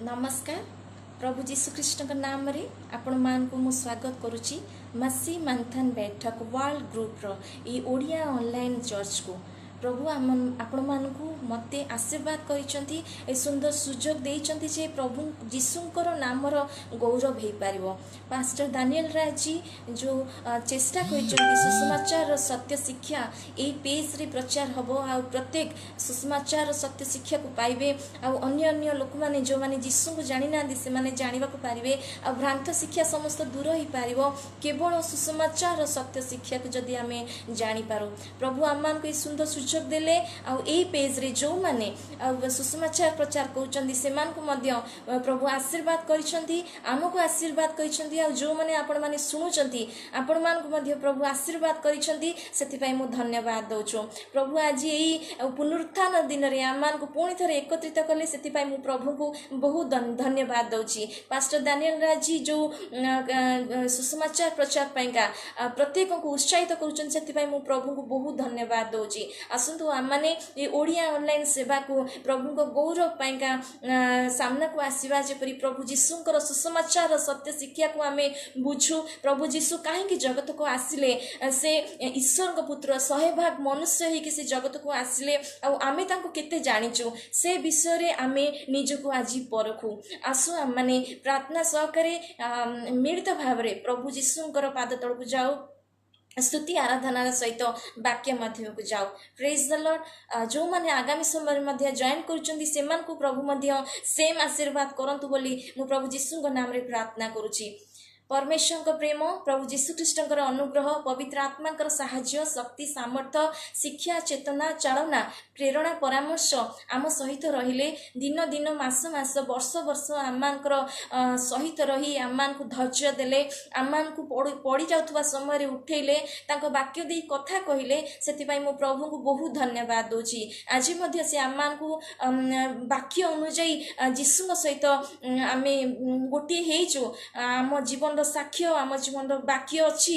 नमस्कार। प्रभु जीशुख्रीष्ण नाम रे आपण मान को मु स्वागत करुच्ची मसी मंथन बैठक वर्ल्ड ग्रुप रो ई ओडिया ऑनलाइन चर्च को। प्रभु आपण मानकु मते आशीर्वाद करिसंती ए सुंदर सुजोग देइसंती जे प्रभु जीशुंकर नामर गौरव हे पारिबो। पास्टर दानियल राज जी जो चेष्टा करिसंती सुसमाचार सत्य शिक्षा ए पेज रे प्रचार हबो आ प्रत्येक सुसमाचार सत्य शिक्षा को पाइबे आ अन्य अन्य लोक माने जो माने जीशु को जानि ना से माने जानिबा को पारिबे आ भ्रांत शिक्षा समस्त दूर ही पारिबो केवल सुसमाचार सत्य शिक्षा को जदी आमे जानि पारो। प्रभु आमान को सुंदर सुजोग देले आ ए पेज रे जो माने सुसमाचार प्रचार करूचंदी से मान को मध्य प्रभु आशीर्वाद करिसंती आमको आशीर्वाद करिसंती आ जो माने आपण माने सुनुचंती आपण मान को मध्य प्रभु आशीर्वाद करिसंती सेति पई मु धन्यवाद दउछु। प्रभु आज एई पुनरुत्थान दिन रे आमान को पुणी थरे एकत्रित कले सेति पई मु प्रभु को बहुत धन्यवाद दउछि। पास्टर दानियल राज जी जो सुसमाचार प्रचार पईका प्रत्येक को उत्साहित करूचन सेति पई मु प्रभु को बहुत धन्यवाद दउछि। आसंतु आमाने ए ओडिया ऑनलाइन सेवा को प्रभु को गौरव पाइका सामना को आसीबा जेपरि प्रभु जीशुंकर सुसमाचार सत्य शिक्षा को आमे बुझु। प्रभु जीशु काहे जगत को आसिले से ईश्वर को पुत्र 100 मनुष्य ही से जगत को आसिले आ आमे तांको केते जानिचु से विषय रे आमे निजको आज परखु। आसु आमाने प्रार्थना सहकारे मिलित भाव रे प्रभु जीशुंकर पाद तळ को जाऊ स्तुति आराधनार सहित वाक्य माध्यम को जाओ। Praise the Lord. जो माने आगामी समय मध्य जॉइन करूचंदी सेमान को प्रभु मध्य सेम आशीर्वाद करंतु बोली मु प्रभु जीशु नाम रे प्रार्थना करूची। परमेश्वर प्रेम प्रभु जीशुख्रीष्ण अनुग्रह पवित्र आत्मा साहाय्य शक्ति सामर्थ शिक्षा चेतना चालना प्रेरणा परामर्श आम सहित रहिले दिन दिन मास मास वर्ष वर्ष आमानकर सहित रही आमान को धैर्य देले आमान को पड़ी जाउथवा समय रे उठेले तांको वाक्य दे कथा कहिले सेति पई मो प्रभु को बहुत धन्यवाद दोची। आज मध्य से आमान को वाक्य अनुଯାयी जीशु सहित आमे गोटे हेचु आम जीवन साक्ष्य आम जीवन वाक्य अच्छी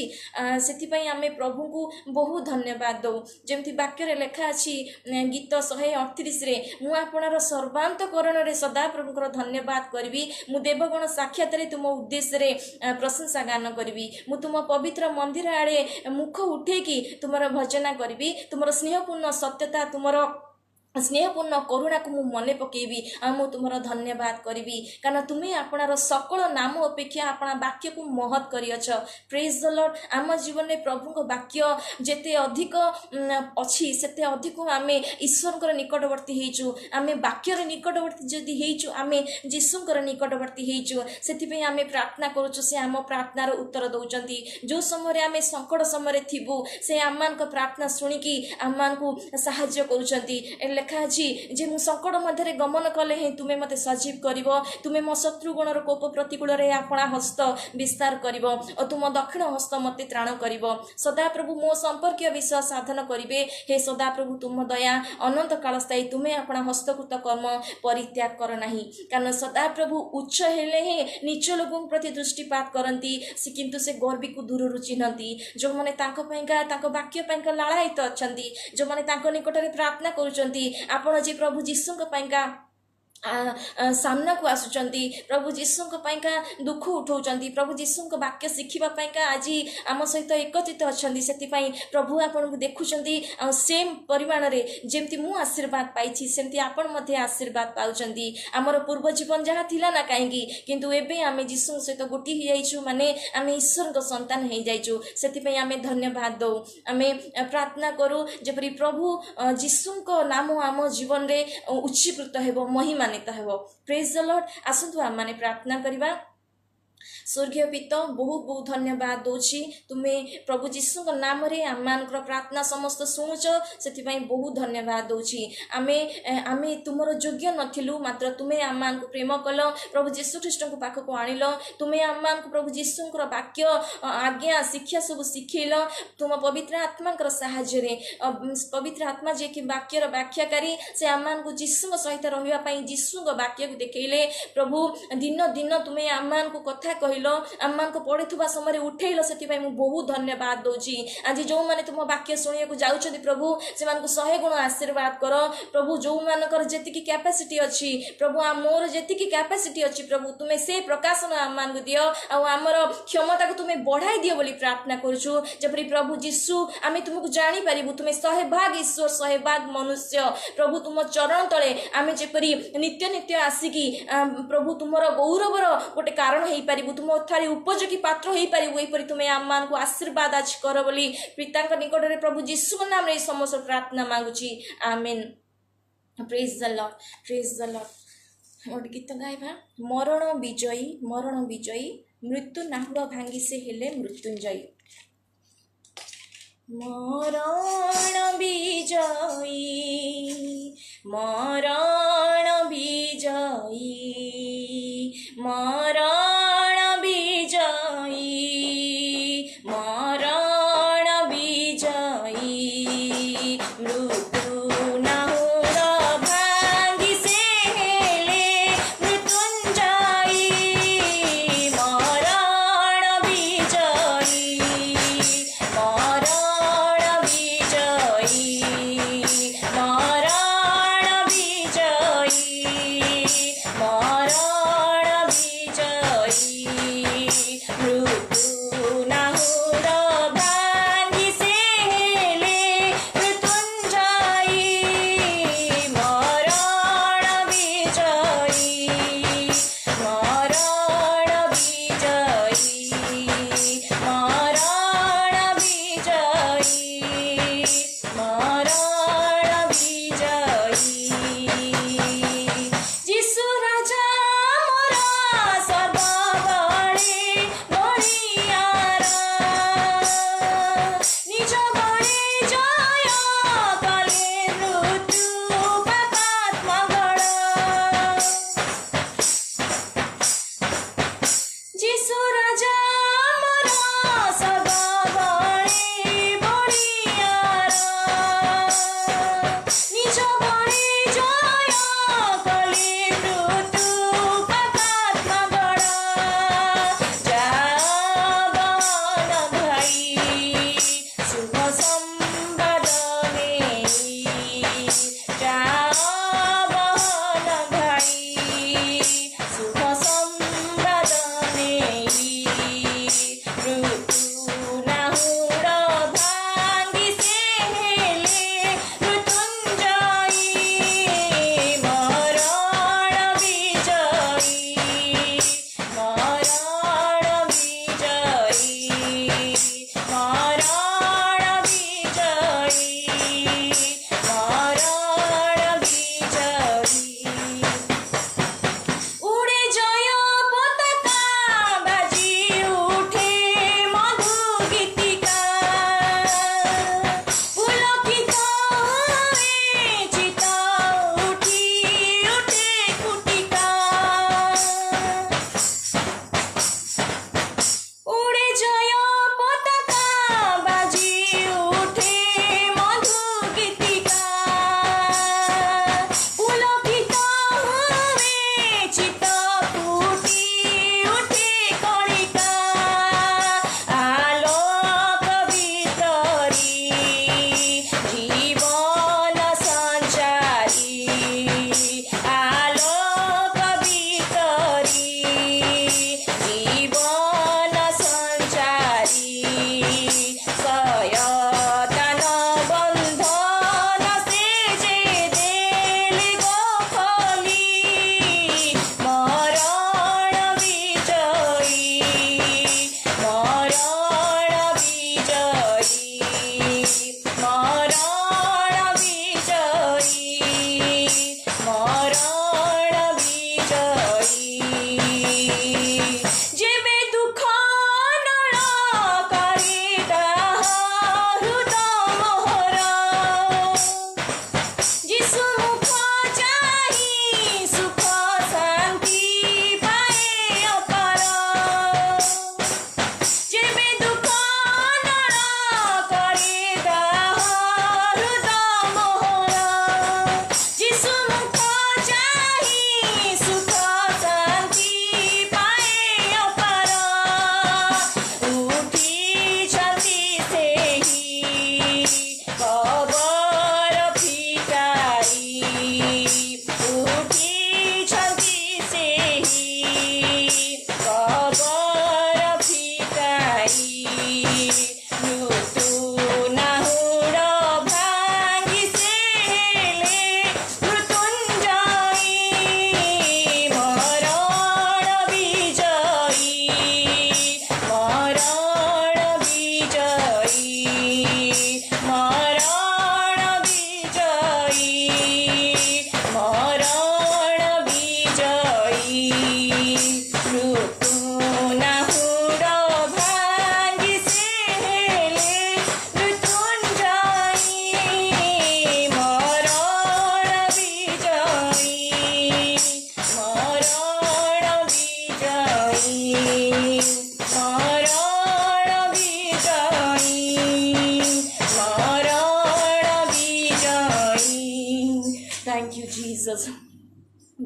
से आमे प्रभु को बहुत धन्यवाद दौ। जमती वाक्य रे लेखा अच्छी गीत 138 रे मु आपणार सर्वांतकरण रे सदा प्रभुकर धन्यवाद करबी मु देवगण साक्षात रे तुम उद्देश्य रे प्रशंसा गान करबी मु तुम पवित्र मंदिर आड़े मुख उठे कि तुमर भजना करबी तुमर स्नेहपूर्ण सत्यता तुमर स्नेहपूर्ण करुणा को मने पकेबी आ मु तुमर धन्यवाद करी कारण तुम्हें आपणार सकल नाम अपेक्षा आपना वाक्य को महत करियछ। Praise the Lord. आम जीवन में प्रभु को वाक्य जेते अधिक अच्छी सेते अधिक आमे ईश्वर निकटवर्ती हेचु आमे वाक्यर निकटवर्ती जदि हेचु आमे जीशुंकर निकटवर्ती हेचु सेति पे आमे प्रार्थना करूछु से आम प्रार्थनार उत्तर दउचंती। जो समय आमे संकट समय थिबु से आमान को प्रार्थना सुनिकी आमान को सहाय्य करूचंती। लेखा अछि जे मु संकट मध्य गमन कले हे तुमे मते सजीव करिवो तुमे मो शत्रुगणर कोप प्रतिकूल रे आपणा हस्त विस्तार करिवो और तुम दक्षिण हस्त मते त्राण करिवो। सदा प्रभु मो संपर्क विषय साधन करिवे हे सदा प्रभु तुम दया अनंत काल स्थायी तुमे आपणा हस्तकृत कर्म परित्याग कर नाही कारण सदा प्रभु उच्च हेले हे नीच लोगों प्रति दृष्टिपात करंती से किंतु से गर्वी को दूर चिन्हती जो माने तांको पयका तांको वाक्य पयका लाळायित अछंती जो माने तांको निकट रे प्रार्थना करूचंती आपण जे प्रभु जीशु पयका सामना को आसुचंती प्रभु जीशु दुख उठाउचंती प्रभु जीशु वाक्य शिखिबा आज आम सहित एकत्रित अछंती सेति पई प्रभु आपन को देखुचंती सेम परिमाण रे जेमती मु आशीर्वाद पाइछि सेमती आपन मध्ये आशीर्वाद पाउचंती। हमर पूर्व जीवन जहा थिला ना काहेकि किंतु एबे आमे जीशु सहित गोटी ही जाइछु माने आमे ईश्वर को संतान हे जाइछु सेति पई आमे धन्यवाद दउ। आमे प्रार्थना करू जेपरि प्रभु जीशु को नाम आम जीवन रे उच्चीकृत हेबो महिमा प्रेज द लॉर्ड। आसंतु आम माने प्रार्थना करिबा। स्वर्गीय पिता बहुत बहुत धन्यवाद दोची तुम्हें प्रभु जीशु नाम रे आमानकर प्रार्थना समस्त शुणुच से बहुत धन्यवाद दोची। आमे आमे तुमर योग्य नथिलु मात्र तुम्हें आमान को प्रेम कल प्रभु जीशु ख्रीष्ट को पाख को आनिल तुम्हें आमान को प्रभु जीशु वाक्य आज्ञा शिक्षा सब शिखेल तुम पवित्र आत्मा साहाय्य रे पवित्र आत्मा जे कि वाक्यर व्याख्याकारी से आमान को जीशु सहित रहिबा पई जीशु वाक्य को देखैले प्रभु दिन दिन तुम्हें आमान को कथा कहल आम मान पढ़ुवा समय उठेल से बहुत धन्यवाद दूची। आज जो मैंने तुम वाक्य शुणा जाऊँ प्रभु से 100 गुण आशीर्वाद कर प्रभु, जो मानकर जी कैपेसिटी अच्छी प्रभु मोर जी कैपेसिटी अच्छी प्रभु तुम्हें से प्रकाशन आम मान दियो आमर क्षमता को तुम्हें बढ़ाई दियो बोली प्रार्थना करुचु। जपरी प्रभु जीशु आम तुमको जापर तुम्हें 100 भाग ईश्वर 100 भाग मनुष्य प्रभु तुम चरण तले आम जपरी नित्य नित्य आसिकी प्रभु तुमर गौरवर गोटे कारण हो पारू, तुम थारी उपयोगी पात्र हो पारू, यहीपरि तुम्हें आम मान को आशीर्वाद आज कर बोली पिता निकट में प्रभु जीशु नाम रे समस्त प्रार्थना मांगुची। Amen. Praise the Lord, praise the Lord. गोटे गीत गाइबा। मरण विजयी मृत्यु नाहुड़ भांगी से हेले मृत्युंजयी। मरण विजयी मरण विजयी मरण विजयी मरण विजयी मृत्यु नाहुड़ भांगी से हेले मृत्युंजयी। मरण विजयी मरण विजयी मरण विजयी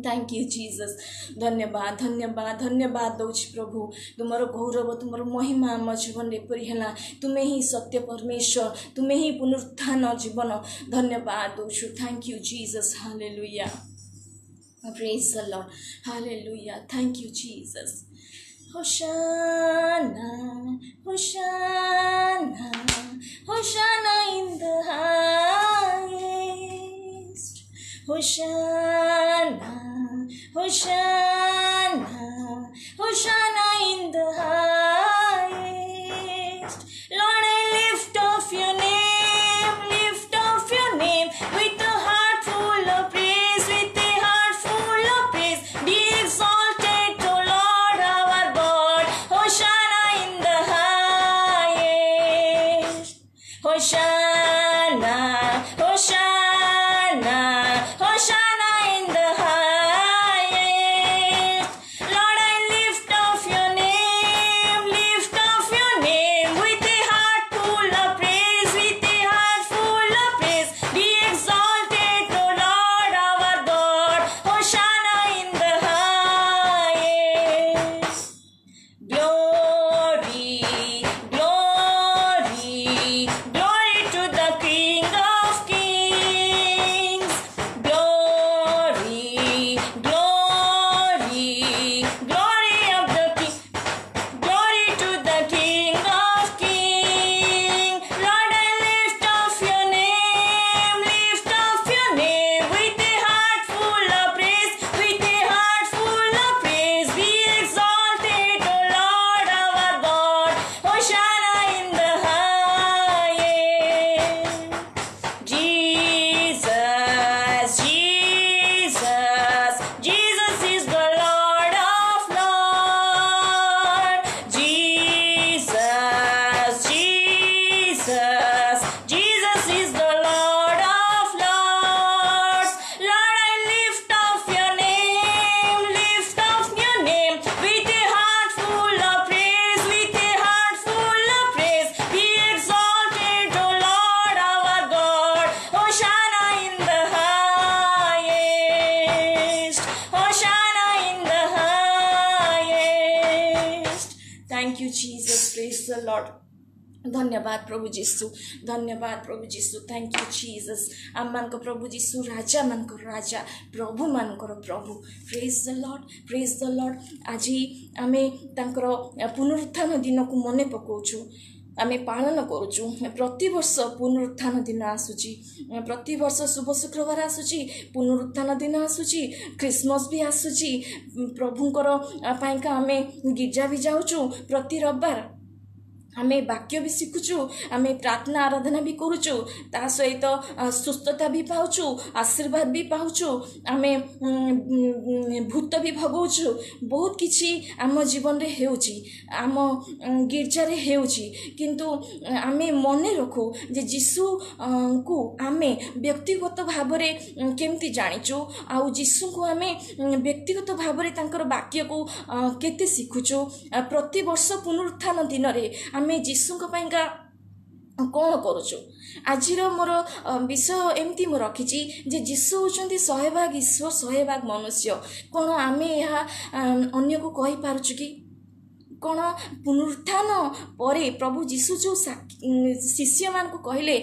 थैंक यू जीसस। धन्यवाद धन्यवाद धन्यवाद दौच प्रभु। तुमर गौरव तुमर महिमा आम जीवन है। तुम्हें ही सत्य परमेश्वर, तुम्हें ही पुनरुत्थान जीवन। धन्यवाद दौचु। Thank you Jesus. Hallelujah. Praise the Lord. Hallelujah. Thank you Jesus. Hosanna, Hosanna, Hosanna in the highest. Hosanna, Hosanna, Hosanna in the highest. Lord, I lift off your name with a heart full of praise, with a heart full of praise. Be exalted, O Lord our God. Hosanna in the highest. Hosanna, Hosanna, Hosanna in the highest. Lord, I lift off your name with a heart full of praise, with a heart full of praise. Be exalted, O Lord our God. Hosanna in the highest. Glory, glory, glory to the King of Kings. Glory, glory, glory of the King. Glory to the King of Kings. Lord, I lift off your name with a heart full of praise, with a heart full of praise. Be exalted, O Lord our God. Hosanna in the highest. Jesus, Jesus, Jesus is the Lord of Lords. Jesus, Jesus, Jesus is the Lord of Lords. Lord, I lift off your name with a heart full of praise, with a heart full of praise. Be exalted, O Lord our God. Hosanna in the highest. Hosanna in the highest. Thank you, Jesus. Praise the Lord. धन्यवाद प्रभु जीशु, धन्यवाद प्रभु जीशु। Thank you Jesus. आम मान प्रभु जीशु राजा मान राजा, प्रभु मान प्रभु। Praise the Lord, praise the Lord. आज आम तांकर पुनरुत्थान दिन को मन पकाउछु, आम पालन करुचु। प्रतिवर्ष पुनरुत्थान दिन आसूची, प्रतिवर्ष शुभ शुक्रवार आसूची, पुनरुत्थान दिन आसूची, क्रिसमस भी आसूची। प्रभुंकर पाइका आम गिर्जा भी जाऊचु। प्रति रविवार आम वाक्य भी शिखुचु, आम प्रार्थना आराधना भी करुचु, ता सहित सुस्थता भी पाउचु, आशीर्वाद भी पाउचु, आम भूत भी भगाउचु। बहुत किछि आम जीवन रे हेउची, आम गिर्जा रे हेउची। किंतु आम मन रखु जे जीशु को आम व्यक्तिगत भाव रे केमती जानिचु, आउ जीशु को आम व्यक्तिगत भाव रे तांकर वाक्य को केते शिखुचु। प्रति वर्ष पुनरुत्थान दिन रे आम जीशुଙ୍କ ପାଇଁକା କ'ଣ କରୁଛୁ। ଆଜିର ମୋର ବିଷୟ ଏମିତି ମୁଁ ରଖିଛି ଯେ ଯୀଶୁ ହେଉଛନ୍ତି 100% ଈଶ୍ୱର 100% ମନୁଷ୍ୟ। କ'ଣ ଆମେ ଏହା ଅନ୍ୟକୁ କହିପାରୁଛୁ କି? କ'ଣ ପୁନରୁତ୍ଥାନ ପରେ ପ୍ରଭୁ ଯୀଶୁ ଯେଉଁ ଶିଷ୍ୟମାନଙ୍କୁ କହିଲେ,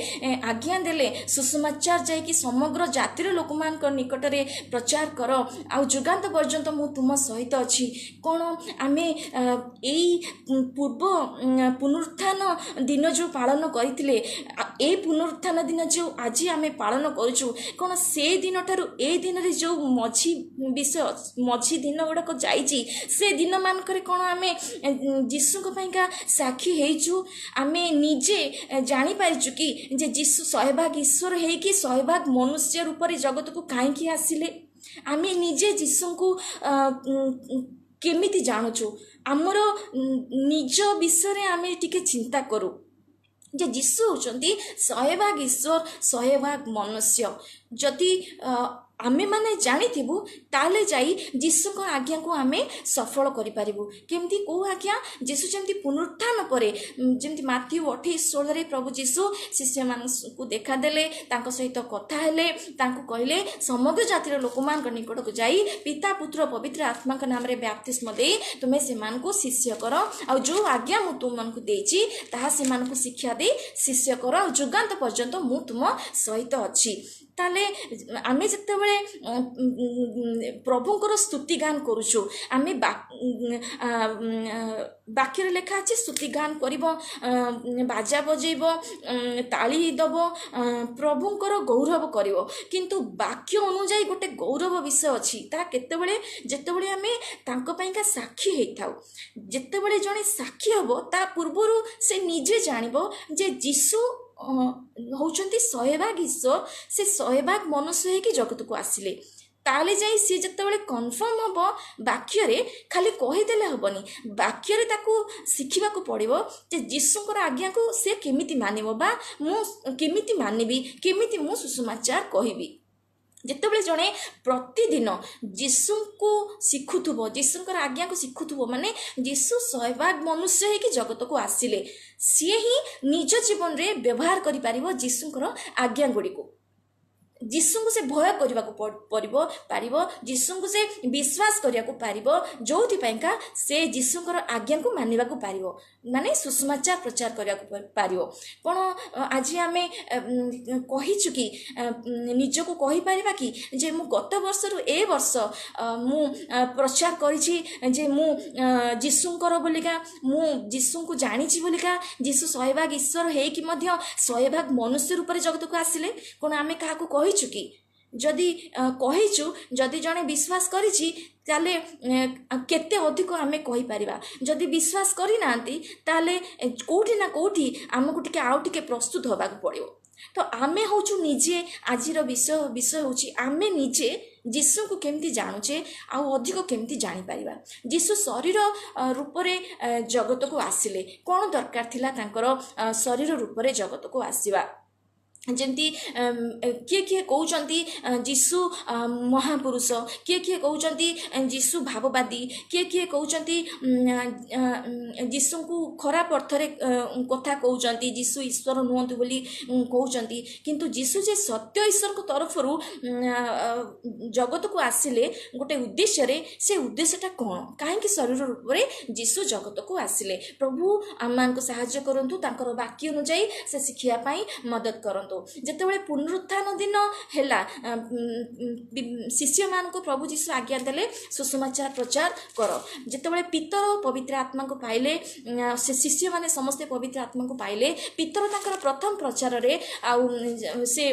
ଆଜ୍ଞା ଦେଲେ, ସୁସମାଚାର ଯାଇକି ସମଗ୍ର ଜାତିର ଲୋକମାନଙ୍କ ନିକଟରେ ପ୍ରଚାର କର, ଆଉ ଯୁଗାନ୍ତ ପର୍ଯ୍ୟନ୍ତ ମୁଁ ତୁମ ସହିତ ଅଛି। କ'ଣ ଆମେ ଏଇ ପୂର୍ବ ପୁନରୁତ୍ଥାନ ଦିନ ଯେଉଁ ପାଳନ କରିଥିଲେ, ଏଇ ପୁନରୁତ୍ଥାନ ଦିନ ଯେଉଁ ଆଜି ଆମେ ପାଳନ କରୁଛୁ, କ'ଣ ସେ ଦିନଠାରୁ ଏଇ ଦିନରେ ଯେଉଁ ମଝି ଦିନ ଗୁଡ଼ାକ ଯାଇଛି, ସେ ଦିନମାନଙ୍କରେ କ'ଣ ଆମେ ଯୀଶୁଙ୍କ ପାଇଁକା ସାକ୍ଷୀ ହେଇଛୁ? ଆମେ ନିଜେ ଜାଣିପାରିଛୁ କି ଯେ ଯୀଶୁ 100% ଈଶ୍ୱର ହେଇକି 100% ମନୁଷ୍ୟ ରୂପରେ ଜଗତକୁ କାହିଁକି ଆସିଲେ? ଆମେ ନିଜେ ଯୀଶୁଙ୍କୁ କେମିତି ଜାଣୁଛୁ? ଆମର ନିଜ ବିଷୟରେ ଆମେ ଟିକେ ଚିନ୍ତା କରୁ ଯେ ଯୀଶୁ ହେଉଛନ୍ତି 100% ଈଶ୍ୱର 100% ମନୁଷ୍ୟ। ଯଦି आमे माने जानिथिबु ताले जाई जीशुको आज्ञा को आमे सफल करि पारिबु। केमती को आज्ञा जीशु जेमती पुनरुत्थान परे जेमती माथ्यू 28:16 रे प्रभु जीशु शिष्य मानकु देखा देले, तांको सहित कथा हेले, तांको कहले समग्र जातिर लोकमान निकट को जाई पिता पुत्र पवित्र आत्मा के नाम रे बपतिस्म दे तुमे से मान को शिष्य कर आ जो आज्ञा मु तुम मान को देची ताहा से मान को शिक्षा दे शिष्य कर आ जुगांत पर्यंत मु तुम सहित अछि। ताले आमे जतेबेले प्रभुंकर स्तुति गान करूछु आमे बाक्य लेखा अछि स्तुति गान करिवो, बाजा बजेइबो, ताली दबो, प्रभुंकर गौरव करिवो। किंतु वाक्य अनुଯାयी गोटे गौरव विषय अछि ता केतेबेले जेतेबेले आमे तांको पइका साक्षी हेइथाउ, जेतेबेले जणे साक्षी हबो ता पूर्वरु से निजे जानिबो जे जीशु होउचंती 100 ईश्वर, से 100 मनुष्य कि जगत को आसिले ताले जाई सी जतेबेले कन्फर्म हबो वाक्य रे खाली कहिदेले हबनी, वाक्य रे ताकू शिखिबा को पड़िबो जे जीशुंकर आज्ञा को से केमिति मानिबो बा मु केमिति मानिबी, केमिति मु सुसमाचार कहिबी। जितेबले जड़े प्रतिदिन जीशु को शिखुथुबो, जीशुंकर आज्ञा को शिखुथुबो माने जीशु 100 मनुष्य है कि जगत को आसिले सी ही निज जीवन रे व्यवहार करि पारिबो जीशुंकर आज्ञा गुडी को। जीशु को से भय करने को पारिबो, जीशु को से विश्वास करने को पारिबो, जोथि पैका से जीशुंकर आज्ञा को मानिबा को पारिबो, माने सुसमाचार प्रचार करने को पारिबो। पण आज आमे कहिछु कि निज को कहि पारिबा कि जे मु गत वर्ष रु ए वर्ष मु प्रचार करिछि जे मु जीशुंकर बोलिका मु जीशु को जानिछि बोलिका जीशु 100 ईश्वर हे कि मध्य 100 मनुष्य रूप रे जगत को आसिले। कोन आमे काहा को कहिछु कि जदि कहिछु जदि जने विश्वास करिछि ताले केते अधिक आमे कहि परिबा, जदि विश्वास करि नांती ताले कोठी ना कोठी हमकु टिके आउ टिके प्रस्तुत होबा को पड़िबो। तो आमे होछु निजे आजिर विषय होछि आमे निजे जीशु को केमती जानुचे आ अधिक केमती जानि परिबा। जीशु शरीर रूप रे जगत को आसिले कोन दरकार थिला तांकर शरीर रूप रे जगत को आसीबा। जमती किए किए कहउचंती जीशु महापुरुष, किए किए कहउचंती जीशु भाववादी, किए किए कहउचंती जीशु को खराब अर्थ रे कथा कहउचंती जीशु ईश्वर नुहंतु बोली कहउचंती। किंतु जीशु जे सत्य ईश्वर को तरफ रु जगत को आसिले गोटे उद्देश्य रे, से उद्देश्यटा कोन काहे कि शरीर रूप रे जीशु जगत को आसिले। प्रभु आमान को सहायता करंतु, तांकर वाक्य अनुसार से शिखिया पई मदद करंतु। जेतेबेले पुनरुत्थान दिन हैला शिष्य मान को प्रभु जीशु आज्ञा देले सुसमाचार प्रचार कर। जेतेबेले पितर पवित्र आत्मा को पाइले से शिष्य माने समस्त पवित्र आत्मा को पाइले पितर तांकर प्रथम प्रचार रे आ से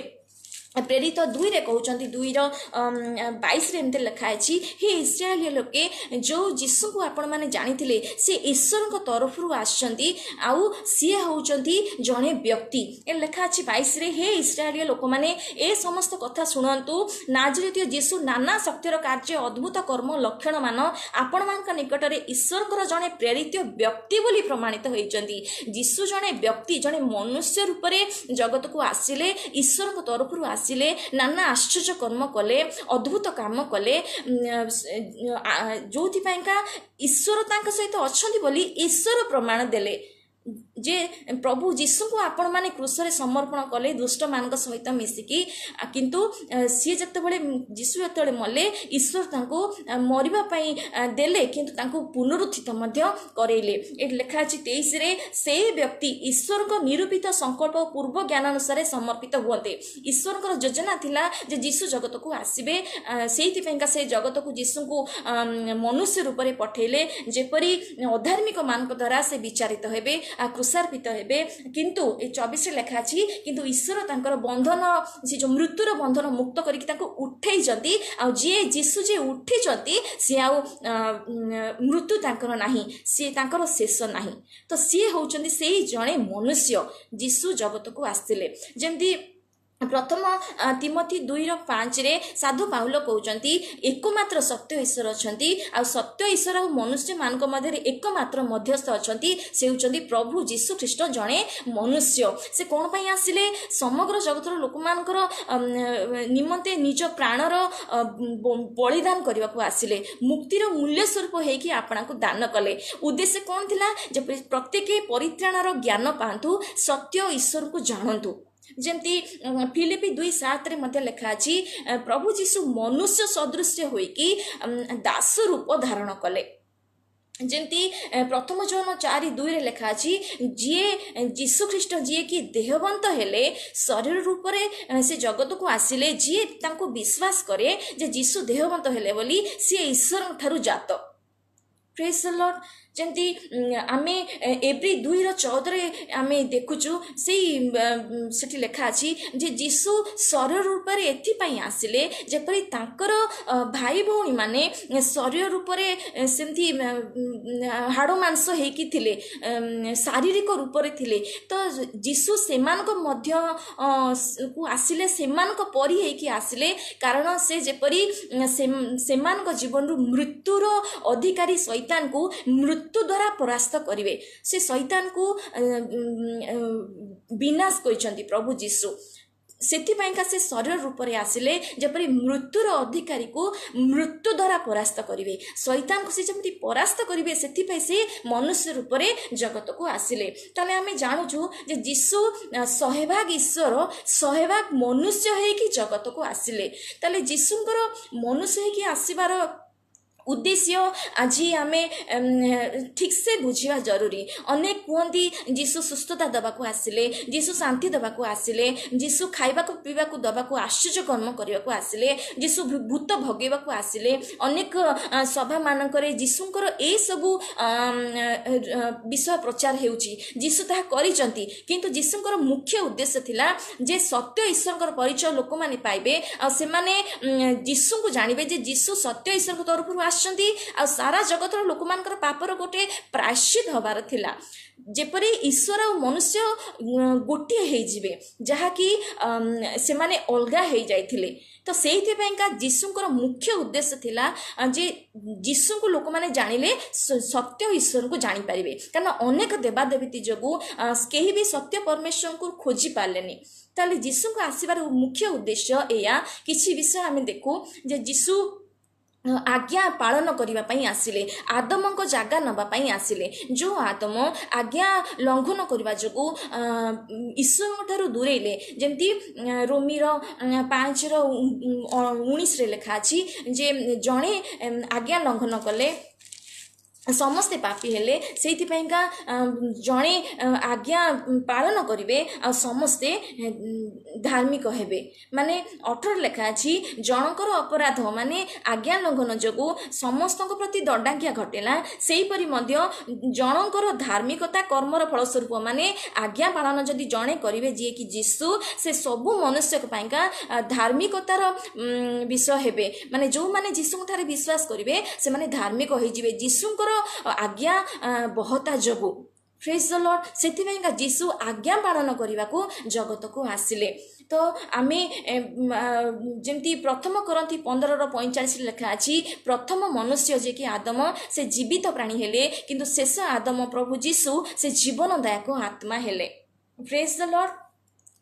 प्रेरित 2 रे कहउचंती 2:22 रे एमते लिखा अछि हे इस्राएलिया लोके जो जीशु को आपण माने जानिथिले से ईश्वर को तरफ रु आछंती आउ सिए होउचंती जणे व्यक्ति। ए लिखा अछि 22 रे हे इस्राएलिया लोक माने ए समस्त कथा सुनंतु, नाजरेतिय जीशु नाना शक्तिर कार्य अद्भुत कर्म लक्षण मान आपण मानक निकट रे ईश्वर को जणे प्रेरित व्यक्ति बोली प्रमाणित होइचंती। जीशु जणे व्यक्ति जणे मनुष्य रूप रे जगत को आसिले, ईश्वर को तरफ रु आसिले, नाना आश्चर्य कर्म कले, अद्भुत काम कले, जोथि पैका ईश्वर तांका सहित अछंती बोली ईश्वर प्रमाण देले जे प्रभु जीशु को आपण माने क्रूस रे समर्पण कले दुष्ट मानक सहित मिसिकी। किंतु सी जतेबेले जीशु जतेबेले मले ईश्वर तांको मरिबा पई देले, किंतु तांको पुनरुत्थित मध्य करेले। ए लेखा अछि 23 रे से व्यक्ति ईश्वर को निरूपित संकल्प पूर्व ज्ञान अनुसार समर्पित हुअते। ईश्वर को योजना थिला जे जीशु जगत को आसीबे, सेहिति पैका से जगत को जीशु को मनुष्य रूप रे पठेले जेपरी अधार्मिक मानक द्वारा से विचारित हेबे, क्रुसार्पित हेबे। किंतु ए 24 रे लेखा अछि किंतु ईश्वर तांकर बंधन से जो मृत्युर बंधन मुक्त करिक ताको उठेई जंती आ जे जीशु जे उठी जंती से आ मृत्यु तांकर नाही, से तांकर शेष नाही। तो सी होउचंती सेही जणे मनुष्य जीशु जगत को आस्तिले। जेमती प्रथम तिमोथी 2:5 रे साधु पाउल कहउचंती एकमात्र सत्य ईश्वर अछंती आ सत्य ईश्वर और मनुष्य मानक मध्य एकमात्र मध्यस्थ अछंती से होचंती प्रभु यीशु ख्रीष्ट जणे मनुष्य। से कोन पई आसिले समग्र जगतर लोक मानकर निमंते निज प्राणर बलिदान करबा को आसिले मुक्तिर मूल्य स्वरूप हेकि आपना को दान कले। उद्देश्य कोन थिला जे प्रत्येक परित्राणर ज्ञान पांतु सत्य ईश्वर को जानंतु। जमती फिलिपी 2:7 रे मध्य लिखा अछि प्रभु यीशु मनुष्य सदृश होइकी दास रूप धारण कले। जमती प्रथम जन 4:2 रे लिखा अछि जे यीशु ख्रीष्ट जे कि देहवंत हेले शरीर रूप रे से जगत को आसिले जे तांको विश्वास करे जे यीशु देहवंत हेले बोली से ईश्वर ठारू जात। Praise the Lord. जमती आमे एब्री 2:14 आमे देखुचु से लेखा अछि जे यीशु शरीर रूप रे एथि पई आसिले जेपरि तांकर भाई भौणी माने शरीर रूप रे सेमती हाड़ो मांस हेकी थिले शारीरिक रूप रे थिले तो यीशु सेमान को मध्य को आसिले सेमान को परि हेकी आसिले कारण से जेपरि सेमान को जीवन रु मृत्युर अधिकारी शैतान को मृत्यु द्वारा परास्त करिवे से शैतान को विनाश करिसंती प्रभु यीशु। सेथिपाइका से शरीर रूप रे आसिले जेपरि मृत्युर अधिकारी को मृत्यु द्वारा परास्त करिवे शैतान को से जमती परास्त करिवे सेथिपाई से मनुष्य रूप रे जगत को आसिले। ताले आमे जानुछु जे यीशु 100% ईश्वर 100% मनुष्य हे कि जगत को आसिले। ताले यीशुंकर मनुष्य हे कि आसीबार उद्देश्य आज आम ठीक से बुझा जरूरी। अनेक कहती यीशु सुस्थता दबा को आसिले यीशु शांति दबा को आसिले यीशु खाइबा को पीवा को दबा को आश्चर्य कर्म करने को आसिले यीशु भूत भगेबा को आसिले। अनेक सभा मानकर यीशुंकर ए सबु विषय प्रचार हेउची यीशु ताहा करिसंती किंतु यीशुंकर मुख्य उद्देश्य थिला जे सत्य ईश्वरकर परिचय लोक माने पाइबे आ से माने यीशु को जानिबे जे यीशु सत्य ईश्वर को तरफ आ सारा जगतर लोक मानकर पापर गोटे प्रायश्चित हबार थिला जेपरि ईश्वर और मनुष्य गोटे हो जिवे जहाँकि से माने अलगा हो जाइथिले। तो सेइथिपाइका यीशुंकर मुख्य उद्देश्य थिला जे यीशु को लोक माने जानिले सत्य ईश्वर को जानि पारिबे कारण अनेक देवादेवी जोगु केही भी सत्य परमेश्वर को खोजी पारलेनी। ताले यीशु को आसीबार मुख्य उद्देश्य एया किछि विषय आमे देखु जे यीशु आज्ञा पालन करने पई आसिले आदम को जागा नबा पई आसिले जो आदम आज्ञा लंघन करने जो ईश्वर ठारू दूरेले जमती रोमीर 5:19 रे लिखा अछि जे जणे आज्ञा लंघन कले समस्ते पापी हेले सेइथिपाइका जणे आज्ञा पालन करिवे आ समस्ते धार्मिक हेबे माने 18 लेखा अछि जनकर अपराध माने आज्ञा लंघन जोगु समस्तक प्रति दंडाज्ञा घटेला सेही परि मध्य जनकर धार्मिकता कर्मर फलस्वरूप माने आज्ञा पालन जदि जणे करिवे जे कि यीशु से सबु मनुष्य पाइका धार्मिकतार विषय हेबे माने जो माने यीशु ठारे विश्वास करिवे से माने धार्मिक होई जिवे यीशुंकर आज्ञा बहता जोगु। Praise the Lord. सेथिपाइका यीशु आज्ञा पालन करने को जगत को आसिले। तो आमे जमती प्रथम करंती 15:45 लिखा अछि प्रथम मनुष्य जे कि आदम से जीवित प्राणी हेले किंतु शेष आदम प्रभु यीशु से जीवनदायक आत्मा हेले। Praise the Lord.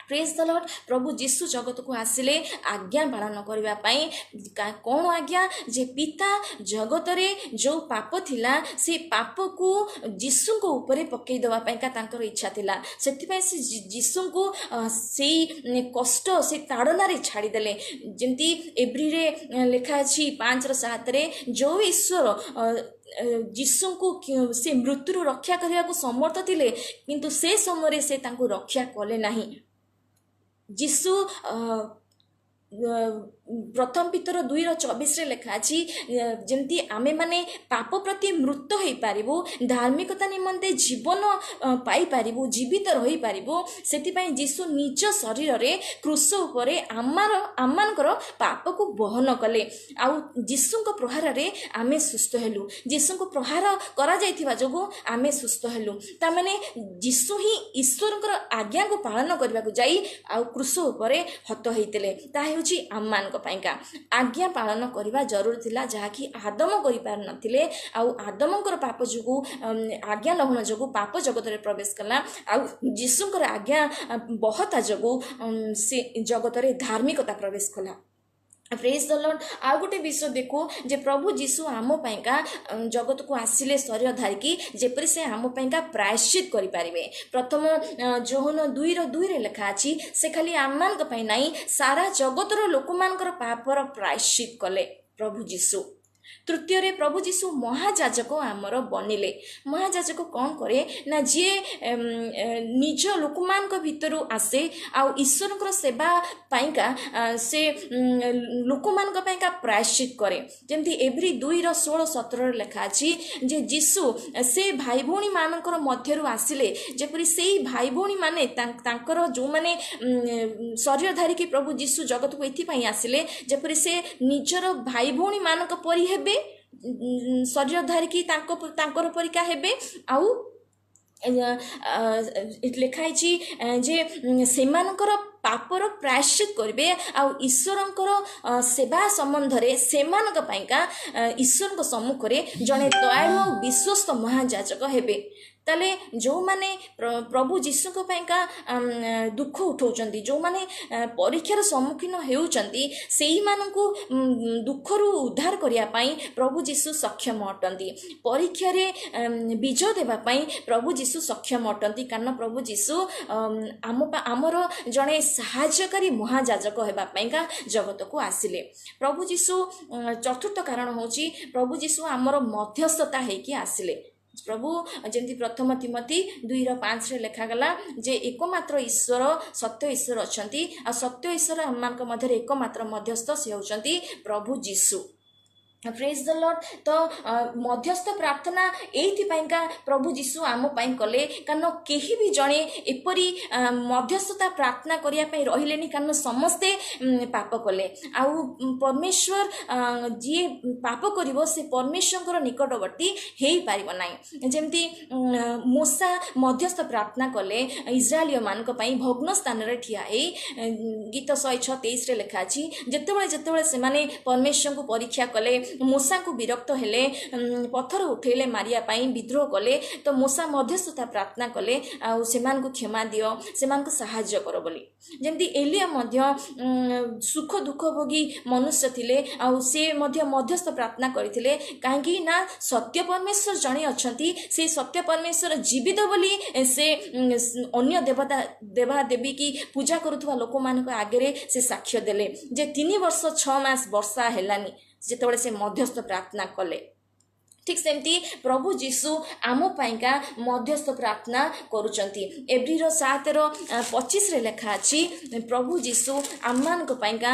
Praise the Lord. प्रभु यीशु जगत को आसिले आज्ञा पालन करबा पई कोन आज्ञा जे पिता जगत रे जो पाप थिला से पाप को यीशु को ऊपर पकई दवा पई का तांकर इच्छा थिला सेति पई से यीशु को सेई कष्ट से ताड़ना रे छाड़ी देले जेंती एब्री रे लिखा अछि 5:7 रे जो ईश्वर यीशु को से मृत्यु रक्षा करने को समर्थ थिले किंतु से समय से तांको रक्षा कले नाही। यीशु प्रथम पितर 2:24 लेखा अछि जेमती आमे माने पाप प्रति मृत होई पारिबो धार्मिकता निमंते जीवन पाई पारिबो जीवित रही पारिबो सेति पई यीशु निज शरीर रे क्रूस उपरे आमानकर पाप को बहन कले आउ यीशु को प्रहार रे आमे सुस्थ हेलु यीशु को प्रहार करा जायथिबा जोगो आमे सुस्थ हेलु ता माने यीशु ही ईश्वरकर आज्ञा को पालन करबा को जाई आउ क्रूस उपरे हत होइतले ता हेउची आमान पाइका आज्ञा पालन करने जरूर थिला जहाँकि आदम कर पार नथिले आउ आदमकर पाप जोगु आज्ञा लघुन जोगु पाप जगत रे प्रवेश कला आउ यीशुकर आज्ञा बहता जोगु से जगत रे धार्मिकता प्रवेश कला प्रेज द लॉर्ड। आउ गोटे विषय देखो जे प्रभु यीशु आम पाइका जगत को आसिले शरीर धारिकी जेपरि से आम पाइका प्रायश्चित करि पारिबे प्रथम जोहन 2:2 रे लिखा अछि से खाली आमान को पई नाही सारा जगतर लोकमानकर पापर प्रायश्चित कले प्रभु यीशु। तृतीय रे प्रभु यीशु महाजाजक आमर बनिले महाजाजक कौन करे ना जी निज लोकमान भितर आसे आउ ईश्वर सेवा पाइका से लोकमान पाइका प्रायश्चित करे जमती एवरी 2:16-17 लिखा अछि जे यीशु से भाई भौणी मानकर मध्यरु आसिले जेपरि सेही भाई भौणी माने तांकर जो माने शरीर धारिकी प्रभु यीशु जगत को एथि पई आसिले जेपरि से निजर भाई भौणी मानक परि हेबे शरीर धारिकी तांकर परिका हेबे आउ लिखाई जे सेमानकर पापर प्रायश्चित करिवे आउ ईश्वरंकर सेवा संबंध रे सेमानक पाइका ईश्वर सम्मुख रे जने दयालु विश्वस्त महाजाजक हेबे ताले जो माने प्रभु यीशु को पाइका दुख उठाउचंती जो माने परीक्षार सम्मुखीन हेउचंती सेही मानकु दुखरु उद्धार करिया पई प्रभु यीशु सक्षम अटंती परीक्षा रे विजय देबा पई प्रभु यीशु सक्षम अटंती कारण प्रभु यीशु आमर जने सहायकारी महाजाजक हेबा पईका जगत को आसिले प्रभु यीशु। चतुर्थ कारण होची प्रभु यीशु आमर मध्यस्थता हेकी आसिले प्रभु जमी प्रथम तिमोथी 2:5 लिखा गला जे एकमात्र ईश्वर सत्य ईश्वर अछंती आ सत्य ईश्वर आम मध्य एकमात्र मध्यस्थ से होचंती प्रभु यीशु। Praise the Lord. तो मध्यस्थ प्रार्थना एथि पाइका प्रभु यीशु आम पाई कले कारण केही भी जणे एपरी मध्यस्थता प्रार्थना करिया पई रहिलेनी कारण समस्ते पाप कले आउ परमेश्वर जी पाप करिवो से परमेश्वरकर निकटवर्ती हेई पारिबो नाही जेमती मूसा मध्यस्थ प्रार्थना कले इस्राएलिय मानक पई भग्न स्थान रे ठिया हे गीत 136 रे लिखा अछि जेतेबेले से माने परमेश्वर को परीक्षा कले मूसा को विरक्त हेले पत्थर उठेले मारिया पाई विद्रोह कले तो मूसा मध्यस्थता प्रार्थना कले आ सेमान को क्षमा दियो सेमान को सहाय्य कर बोली जेमती एलिया मध्य सुख दुख भोगी मनुष्य थिले आ से मध्य मध्यस्थ प्रार्थना करथिले काहेकि ना सत्य परमेश्वर जणे अछंती से सत्य परमेश्वर जीवित बोली से अन्य देवता देवा देवी की पूजा करुवा लोक मान आगे से साक्ष्य देले जे 3 वर्ष 6 मास वर्षा हेलानी जेतेबेले से मध्यस्थ प्रार्थना कले ठीक सेमती प्रभु यीशु आम पाइका मध्यस्थ प्रार्थना करुचंती एब्रिर 7:25 रे लिखा अछि प्रभु यीशु आमान को पाइका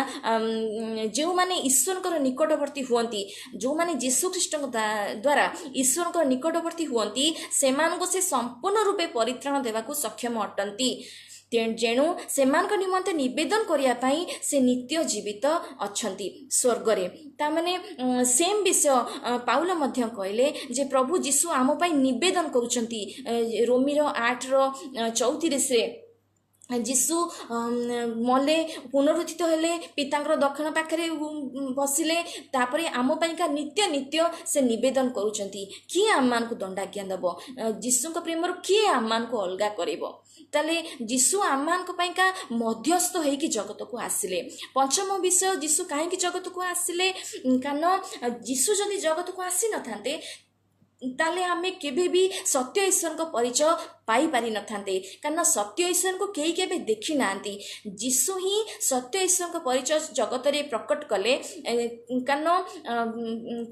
जो माने ईश्वर को निकटवर्ती हुअंती जो माने यीशु ख्रीष्ट द्वारा ईश्वर को निकटवर्ती हुअंती सेमान को से संपूर्ण रूपे परित्राण देवा को सक्षम अटंती जेणु सेमान निमंते निवेदन करिया पाई से नित्य जीवित अछंती स्वर्ग रे ता माने सेम विषय पाउल मध्य कहले जे प्रभु यीशु आम पाई निवेदन करूचंती रोमीर 8:34 रे यीशु मले पुनरुत्थित हेले पितांकर दक्षिण पाखरे बसिले तापरे आम पाइका नित्य नित्य से निवेदन करूचंती किए आम मान को दंडाज्ञा दबो यीशु को प्रेम किए आम मान को अलगा करिवो ताले यीशु आम मान को पाइका मध्यस्थ होइकी जगत को आसिले। पंचम विषय यीशु काहे कि जगत को आसिले कारण यीशु जदि जगत को आसी न थांते ताले आमे केबे भी सत्य ईश्वर को परिचय पाई पारि न थांते कारण सत्य ईश्वर को केही केबे देखि नांती यीशु ही सत्य ईश्वर को परिचय जगत रे प्रकट कले कारण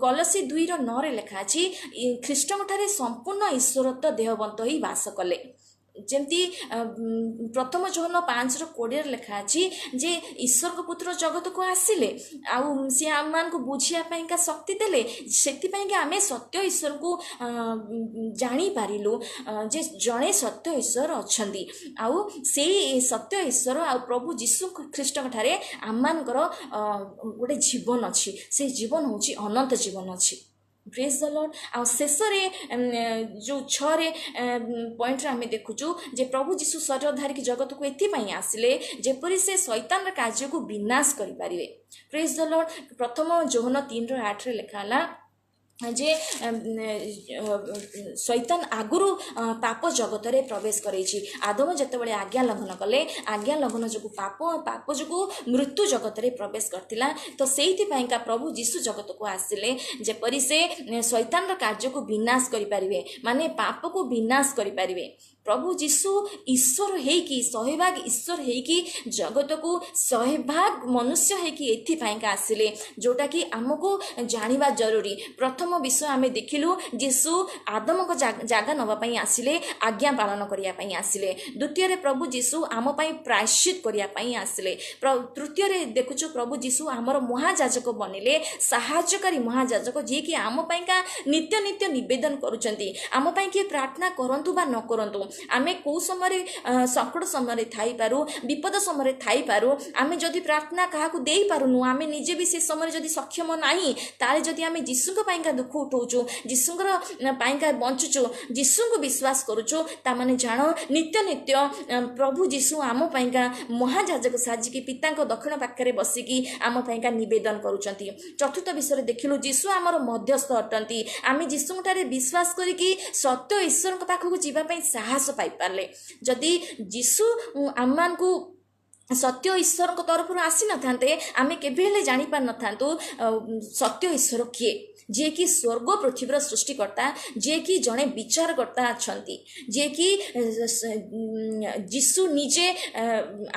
कलसी 2:9 रे लिखा अछि ख्रीष्टଙ୍କ ठारे संपूर्ण ईश्वरत्व देहवंत ही वास कले ଯେମିତି ପ୍ରଥମ ଜୋହନ 5:20 ଲେଖା ଅଛି ଯେ ଈଶ୍ୱରଙ୍କ ପୁତ୍ର ଜଗତକୁ ଆସିଲେ ଆଉ ସିଏ ଆମମାନଙ୍କୁ ବୁଝିବା ପାଇଁକା ଶକ୍ତି ଦେଲେ, ସେଥିପାଇଁକା ଆମେ ସତ୍ୟ ଈଶ୍ୱରଙ୍କୁ ଜାଣିପାରିଲୁ ଯେ ଜଣେ ସତ୍ୟ ଈଶ୍ୱର ଅଛନ୍ତି ଆଉ ସେଇ ସତ୍ୟ ଈଶ୍ୱର ଆଉ ପ୍ରଭୁ ଯୀଶୁ ଖ୍ରୀଷ୍ଟଙ୍କ ଠାରେ ଆମମାନଙ୍କର ଗୋଟେ ଜୀବନ ଅଛି। ସେଇ ଜୀବନ ହେଉଛି ଅନନ୍ତ ଜୀବନ ଅଛି। ପ୍ରେଜ୍ ଦ ଲର୍ଡ। ଆଉ ଶେଷରେ ଯେଉଁ 6 ପଏଣ୍ଟରେ ଆମେ ଦେଖୁଛୁ ଯେ ପ୍ରଭୁ ଯୀଶୁ ଶରୀର ଧରିକି ଜଗତକୁ ଏଥିପାଇଁ ଆସିଲେ ଯେପରି ସେ ଶୈତାନର କାର୍ଯ୍ୟକୁ ବିନାଶ କରିପାରିବେ। ପ୍ରେଜ୍ ଦ ଲର୍ଡ। ପ୍ରଥମ ଜୋହନ 3:8 ଲେଖା ହେଲା ଯେ ଶୈତାନ ଆଗରୁ ପାପ ଜଗତରେ ପ୍ରବେଶ କରେଇଛି। ଆଦମ ଯେତେବେଳେ ଆଜ୍ଞା ଲଙ୍ଘନ କଲେ, ଆଜ୍ଞା ଲଙ୍ଘନ ଯୋଗୁଁ ପାପ ଯୋଗୁଁ ମୃତ୍ୟୁ ଜଗତରେ ପ୍ରବେଶ କରିଥିଲା। ତ ସେଇଥିପାଇଁକା ପ୍ରଭୁ ଯୀଶୁ ଜଗତକୁ ଆସିଲେ ଯେପରି ସେ ଶୈତାନର କାର୍ଯ୍ୟକୁ ବିନାଶ କରିପାରିବେ, ମାନେ ପାପକୁ ବିନାଶ କରିପାରିବେ। ପ୍ରଭୁ ଯୀଶୁ ଈଶ୍ୱର ହେଇକି 100% ଈଶ୍ୱର ହେଇକି ଜଗତକୁ 100% ମନୁଷ୍ୟ ହେଇକି ଏଥିପାଇଁକା ଆସିଲେ, ଯେଉଁଟାକି ଆମକୁ ଜାଣିବା ଜରୁରୀ। ପ୍ରଥମ ବିଷୟ ଆମେ ଦେଖିଲୁ ଯୀଶୁ ଆଦମଙ୍କ ଜାଗା ନେବା ପାଇଁ ଆସିଲେ, ଆଜ୍ଞା ପାଳନ କରିବା ପାଇଁ ଆସିଲେ। ଦ୍ୱିତୀୟରେ ପ୍ରଭୁ ଯୀଶୁ ଆମ ପାଇଁ ପ୍ରାୟଶ୍ଚିତ କରିବା ପାଇଁ ଆସିଲେ। ତୃତୀୟରେ ଦେଖୁଛୁ ପ୍ରଭୁ ଯୀଶୁ ଆମର ମହାଯାଜକ ବନିଲେ, ସାହାଯ୍ୟକାରୀ ମହାଯାଜକ, ଯିଏକି ଆମ ପାଇଁକା ନିତ୍ୟ ନିତ୍ୟ ନିବେଦନ କରୁଛନ୍ତି। ଆମ ପାଇଁ କିଏ ପ୍ରାର୍ଥନା କରନ୍ତୁ ବା ନ କରନ୍ତୁ, ଆମେ କେଉଁ ସମୟରେ ସଙ୍କଟ ସମୟରେ ଥାଇପାରୁ, ବିପଦ ସମୟରେ ଥାଇପାରୁ, ଆମେ ଯଦି ପ୍ରାର୍ଥନା କାହାକୁ ଦେଇପାରୁନୁ, ଆମେ ନିଜେ ବି ସେ ସମୟରେ ଯଦି ସକ୍ଷମ ନାହିଁ, ତାହେଲେ ଯଦି ଆମେ ଯୀଶୁଙ୍କ ପାଇଁକା ଦୁଃଖ ଉଠଉଛୁ, ଯୀଶୁଙ୍କର ପାଇଁକା ବଞ୍ଚୁଛୁ, ଯୀଶୁଙ୍କୁ ବିଶ୍ୱାସ କରୁଛୁ, ତାମାନେ ଜାଣ ନିତ୍ୟ ନିତ୍ୟ ପ୍ରଭୁ ଯୀଶୁ ଆମ ପାଇଁକା ମହାଯାଜକ ସାଜିକି ପିତାଙ୍କ ଦକ୍ଷିଣ ପାଖରେ ବସିକି ଆମ ପାଇଁକା ନିବେଦନ କରୁଛନ୍ତି। ଚତୁର୍ଥ ବିଷୟରେ ଦେଖିଲୁ ଯୀଶୁ ଆମର ମଧ୍ୟସ୍ଥ ଅଟନ୍ତି। ଆମେ ଯୀଶୁଙ୍କଠାରେ ବିଶ୍ୱାସ କରିକି ସତ୍ୟ ଈଶ୍ୱରଙ୍କ ପାଖକୁ ଯିବା ପାଇଁ ସାହସ ପାଇପାରିଲେ। ଯଦି ଯୀଶୁ ଆମମାନଙ୍କୁ ସତ୍ୟ ଈଶ୍ୱରଙ୍କ ତରଫରୁ ଆସିନଥାନ୍ତେ, ଆମେ କେବେ ହେଲେ ଜାଣିପାରିନଥାନ୍ତୁ ସତ୍ୟ ଈଶ୍ୱର କିଏ, ଯିଏକି ସ୍ୱର୍ଗ ପୃଥିବୀର ସୃଷ୍ଟିକର୍ତ୍ତା, ଯିଏକି ଜଣେ ବିଚାରକର୍ତ୍ତା ଅଛନ୍ତି, ଯିଏକି ଯୀଶୁ ନିଜେ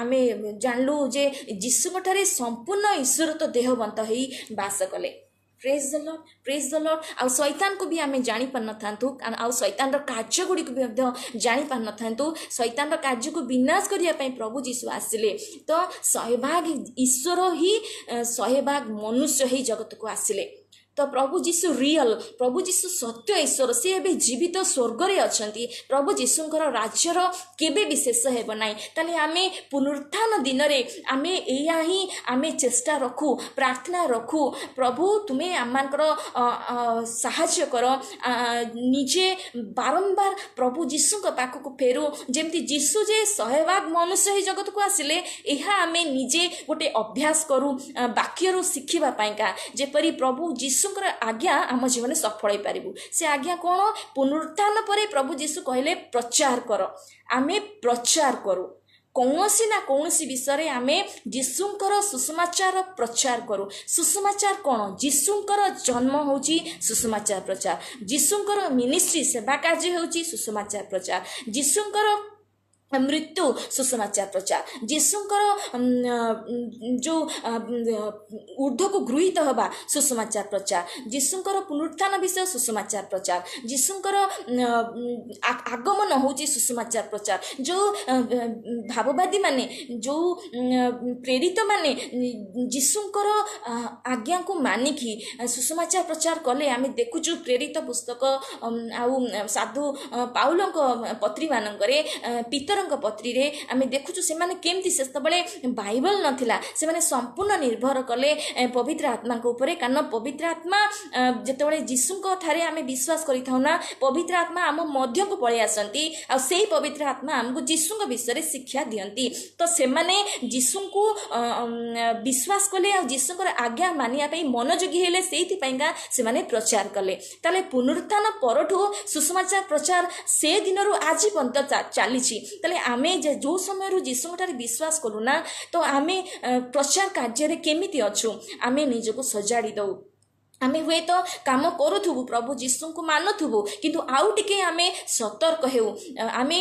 ଆମେ ଜାଣିଲୁ ଯେ ଯୀଶୁଙ୍କଠାରେ ସମ୍ପୂର୍ଣ୍ଣ ଈଶ୍ୱରତ୍ୱ ଦେହବନ୍ତ ହେଇ ବାସ କଲେ। ପ୍ରେଜ୍ ଦ ଲର୍ଡ, ପ୍ରେଜ୍ ଦ ଲର୍ଡ। ଆଉ ଶୈତାନକୁ ବି ଆମେ ଜାଣିପାରିନଥାନ୍ତୁ, ଆଉ ଶୈତାନର କାର୍ଯ୍ୟଗୁଡ଼ିକୁ ବି ମଧ୍ୟ ଜାଣିପାରିନଥାନ୍ତୁ। ଶୈତାନର କାର୍ଯ୍ୟକୁ ବିନାଶ କରିବା ପାଇଁ ପ୍ରଭୁ ଯୀଶୁ ଆସିଲେ। ତ 100% ଈଶ୍ୱର ହିଁ 100% ମନୁଷ୍ୟ ହେଇ ଜଗତକୁ ଆସିଲେ। ତ ପ୍ରଭୁ ଯୀଶୁ ରିଅଲ, ପ୍ରଭୁ ଯୀଶୁ ସତ୍ୟ ଈଶ୍ୱର, ସେ ଏବେ ଜୀବିତ ସ୍ୱର୍ଗରେ ଅଛନ୍ତି। ପ୍ରଭୁ ଯୀଶୁଙ୍କର ରାଜ୍ୟର କେବେ ବି ଶେଷ ହେବ ନାହିଁ। ତାହେଲେ ଆମେ ପୁନରୁତ୍ଥାନ ଦିନରେ ଆମେ ଏଇଆ ହିଁ ଆମେ ଚେଷ୍ଟା ରଖୁ, ପ୍ରାର୍ଥନା ରଖୁ, ପ୍ରଭୁ ତୁମେ ଆମମାନଙ୍କର ସାହାଯ୍ୟ କର। ନିଜେ ବାରମ୍ବାର ପ୍ରଭୁ ଯୀଶୁଙ୍କ ପାଖକୁ ଫେରୁ, ଯେମିତି ଯୀଶୁ ଯେ 100% ମନୁଷ୍ୟ ହେଇ ଜଗତକୁ ଆସିଲେ, ଏହା ଆମେ ନିଜେ ଗୋଟେ ଅଭ୍ୟାସ କରୁ ବାକ୍ୟରୁ ଶିଖିବା ପାଇଁକା, ଯେପରି ପ୍ରଭୁ ଯୀଶୁଙ୍କର ଆଜ୍ଞା ଆମ ଜୀବନରେ ସଫଳ ହେଇପାରିବୁ। ସେ ଆଜ୍ଞା କ'ଣ? ପୁନରୁତ୍ଥାନ ପରେ ପ୍ରଭୁ ଯୀଶୁ କହିଲେ ପ୍ରଚାର କର। ଆମେ ପ୍ରଚାର କରୁ, କୌଣସି ନା କୌଣସି ବିଷୟରେ ଆମେ ଯୀଶୁଙ୍କର ସୁସମାଚାର ପ୍ରଚାର କରୁ। ସୁସମାଚାର କ'ଣ? ଯୀଶୁଙ୍କର ଜନ୍ମ ହେଉଛି ସୁସମାଚାର ପ୍ରଚାର, ଯୀଶୁଙ୍କର ମିନିଷ୍ଟ୍ରି ସେବା କାର୍ଯ୍ୟ ହେଉଛି ସୁସମାଚାର ପ୍ରଚାର, ଯୀଶୁଙ୍କର ମୃତ୍ୟୁ ସୁସମାଚାର ପ୍ରଚାର, ଯୀଶୁଙ୍କର ଯେଉଁ ଊର୍ଦ୍ଧ୍ୱକୁ ଗୃହୀତ ହେବା ସୁସମାଚାର ପ୍ରଚାର, ଯୀଶୁଙ୍କର ପୁନରୁତ୍ଥାନ ବିଷୟ ସୁସମାଚାର ପ୍ରଚାର, ଯୀଶୁଙ୍କର ଆଗମନ ହେଉଛି ସୁସମାଚାର ପ୍ରଚାର। ଯେଉଁ ଭାବବାଦୀମାନେ, ଯେଉଁ ପ୍ରେରିତମାନେ ଯୀଶୁଙ୍କର ଆଜ୍ଞାକୁ ମାନିକି ସୁସମାଚାର ପ୍ରଚାର କଲେ, ଆମେ ଦେଖୁଛୁ ପ୍ରେରିତ ପୁସ୍ତକ ଆଉ ସାଧୁ ପାଉଲଙ୍କ ପତ୍ରୀମାନଙ୍କରେ, ପିତରଙ୍କ ପତ୍ରୀରେ ଆମେ ଦେଖୁଛୁ ସେମାନେ କେମିତି ସେତେବେଳେ ବାଇବଲ ନଥିଲା, ସେମାନେ ସମ୍ପୂର୍ଣ୍ଣ ନିର୍ଭର କଲେ ପବିତ୍ର ଆତ୍ମାଙ୍କ ଉପରେ। କାରଣ ପବିତ୍ର ଆତ୍ମା ଯେତେବେଳେ ଯୀଶୁଙ୍କ ଠାରେ ଆମେ ବିଶ୍ୱାସ କରିଥାଉ ନା, ପବିତ୍ର ଆତ୍ମା ଆମ ମଧ୍ୟକୁ ପଳେଇ ଆସନ୍ତି, ଆଉ ସେଇ ପବିତ୍ର ଆତ୍ମା ଆମକୁ ଯୀଶୁଙ୍କ ବିଷୟରେ ଶିକ୍ଷା ଦିଅନ୍ତି। ତ ସେମାନେ ଯୀଶୁଙ୍କୁ ବିଶ୍ୱାସ କଲେ ଆଉ ଯୀଶୁଙ୍କର ଆଜ୍ଞା ମାନିବା ପାଇଁ ମନୋଯୋଗୀ ହେଲେ, ସେଇଥିପାଇଁକା ସେମାନେ ପ୍ରଚାର କଲେ। ତାହେଲେ ପୁନରୁତ୍ଥାନ ପରଠୁ ସୁସମାଚାର ପ୍ରଚାର ସେ ଦିନରୁ ଆଜି ପର୍ଯ୍ୟନ୍ତ ଚାଲିଛି। ତାହେଲେ ଆମେ ଯେଉଁ ସମୟରୁ ଯୀଶୁଙ୍କଠାରେ ବିଶ୍ୱାସ କଲୁ ନା, ତ ଆମେ ପ୍ରଚାର କାର୍ଯ୍ୟରେ କେମିତି ଅଛୁ? ଆମେ ନିଜକୁ ସଜାଡ଼ି ଦେଉ। ଆମେ ହୁଏତ କାମ କରୁଥିବୁ, ପ୍ରଭୁ ଯୀଶୁଙ୍କୁ ମାନୁଥିବୁ, କିନ୍ତୁ ଆଉ ଟିକେ ଆମେ ସତର୍କ ହେଉ। ଆମେ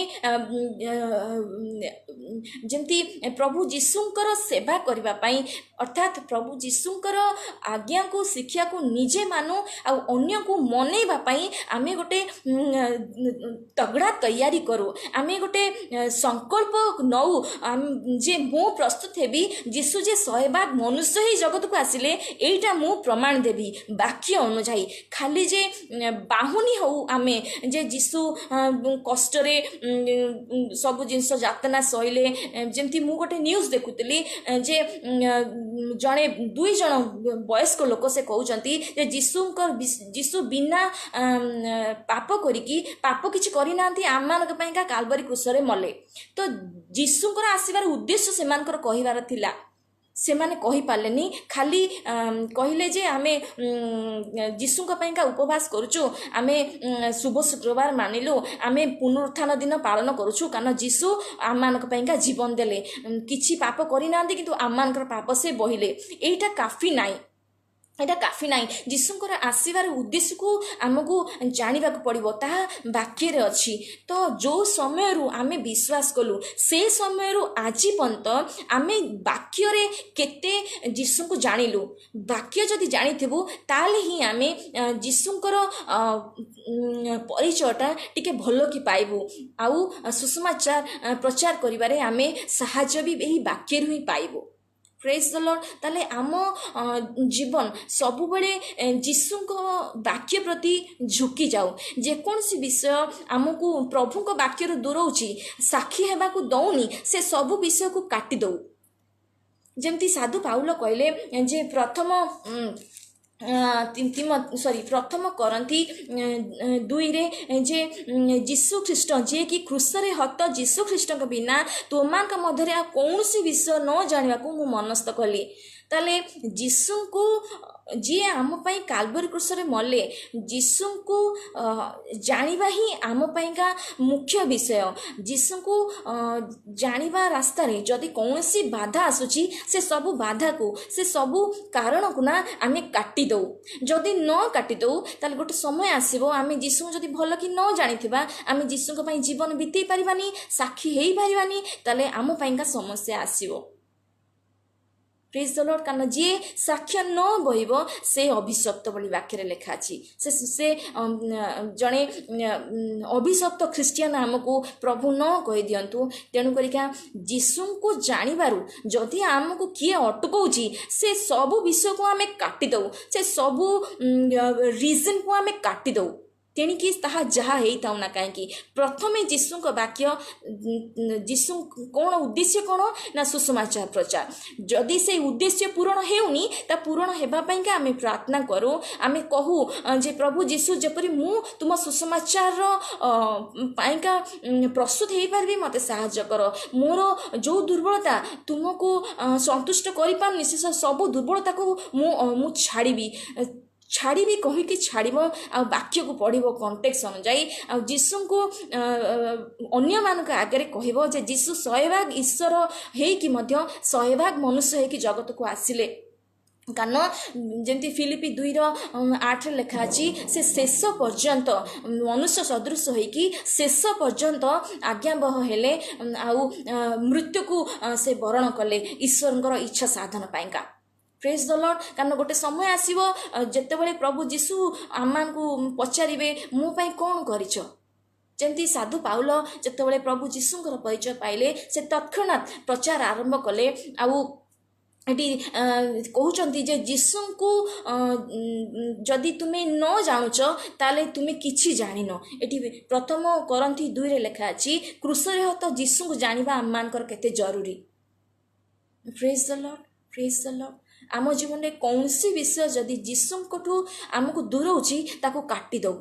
ଯେମିତି ପ୍ରଭୁ ଯୀଶୁଙ୍କର ସେବା କରିବା ପାଇଁ अर्थात प्रभु जीशुंकर आज्ञा को शिक्षा को निजे मानु अन्य को मनैबा पई आमे गोटे तगड़ा तैयारी करू आमे गोटे संकल्प नौ जे मु प्रस्तुत हेबी जीशु जे 100 भाग मनुष्य ही जगत को आसिले एटा मु प्रमाण देबी वाक्य अनुଯାयी खाली जे बाहुनी हो आमे जे जीशु कष्ट रे सब जिनस यातना सहिले जेमती मु गोटे न्यूज देखुतली जे जड़े 2 जन वयस्क लोक से कहते जे जीशु बिना पाप करिकी पाप किछि करि नांती आमानक पइका काल्वरी क्रूसरे मले तो जीशुंकर आसीबार उद्देश्य सेमानकर कहिबार थिला से माने कहि पालेनी खाली कहले जे आमे जीशुंक पइका उपवास करूछु आमे शुभ शुक्रवार मानिलु आमे पुनरुत्थान दिन पालन करूछु कारण जीशु आमानक पइका जीवन देले किछि पाप करि नांती किंतु आमानकर पाप से बहिले एटा काफी नाई एटा काफी नाई जीशुंकर आसीबार उद्देश्य को आमको जानिबा को पड़िबो ता वाक्य रे अछि तो जो समय रु आमे विश्वास कलु से समय रु आजि पंत आमे वाक्य रे केते जीशु को जानिलु वाक्य जदि जानिथिबु ताले ही आमे जीशुंकर परिचयटा टिके भलो की पाइबु आउ सुसमाचार प्रचार करिबारे आमे सहायता भी एही वाक्य रु ही पाइबु प्रेज द लॉर्ड ताले आम जीवन सब बेले जीशु वाक्य प्रति झुकी जाऊ जेकोसी विषय आमको प्रभु को वाक्य दूर साक्षी हेबा को दौनी से सब विषय को काटी दौ जमती साधु पाउल कहले जे प्रथम प्रथम करंती 2 रे जे जीशु ख्रीष्ट जे कि क्रूसरे हत जीशु ख्रीष्ट के बिना तुमान का मध्य कौन सी विषय न जानिबा को मु मनस्थ कली ताले जीशु को जी आम पाई काल्वरी क्रूसरे मले जीशु को जानिबा ही आम पाई का मुख्य विषय जीशु को जानिबा रास्ता रे जदि कौन सी बाधा आसुची से सब बाधा को से सब कारण को ना आमे काटी दो जदि न काटी दो ताले गोटे समय आसीबो आमे जीशु जदि भल कि न जानिथिबा आमे जीशु को पाई जीवन बितेई परिबानी साक्षी हेई परिबानी ताले आम पाई का समस्या आसीबो प्रेज द लॉर्ड कारण जी साक्ष्य न बहिबो से अभिशप्त बोली वाक्य रे लिखा अछि से जणे अभिशप्त ख्रिस्टियन हमको प्रभु न कहि दियंतु तेनु करिका जीशु को जानिबारु जदि हमको किए अटकौची से सब विषय को हमें काटी दउ से सब रीजन को हमें काटी दउ तेणिकी ताहा जहा हेई ना कहीं प्रथमे जीशु वाक्य जीशु कौन उद्देश्य कौन ना सुसमाचार प्रचार जदि से उद्देश्य पूरण हेउनी ता पूरण हेबा पई का आमे प्रार्थना करू आमे कहू जे प्रभु जीशु जेपरि मु तुम सुसमाचार पई का प्रस्तुत हेई परबी मते सहायता कर मोर जो दुर्बलता तुमको संतुष्ट करि पारनी से सब दुर्बलता को मु छाड़ी भी कही कि छाड़ब आ वाक्य को पढ़ो कंटेक्स अनुजाई आ जीशु को अन्य मानक आगे कहब जे जीशु 100 भाग ईश्वर हेकि 100 भाग मनुष्य हेकि जगत को आसिले कारण जमती फिलिपी 2:8 लिखा अछि से शेष पर्यंत मनुष्य सदृश होइकी शेष पर्यंत आज्ञाबह हेले आउ मृत्यु को से वरण कले ईश्वरଙ୍କର इच्छा साधन पाइका प्रेज द लॉर्ड कारण गोटे समय आसीबो जेतेबेले प्रभु जीशु आमान को पचारिबे मो पई कोन करिछ जेंती साधु पाउल जेतेबेले प्रभु जीशुଙ୍କର परिचय पाइले से तत्क्षणात प्रचार आरंभ कले आउ एटी कहउचंती जे जीशु को जदि तुमे न जानुच ताले तुमे किछि जानिनो एटी प्रथम करंती 2 रे लिखा अछि क्रूसरे हत जीशु को जानिबा आमानकर केते जरूरी प्रेज द लॉर्ड आम जीवन में कौन सी विषय जदि जीशु को आमको दूर होची ताको काटी दो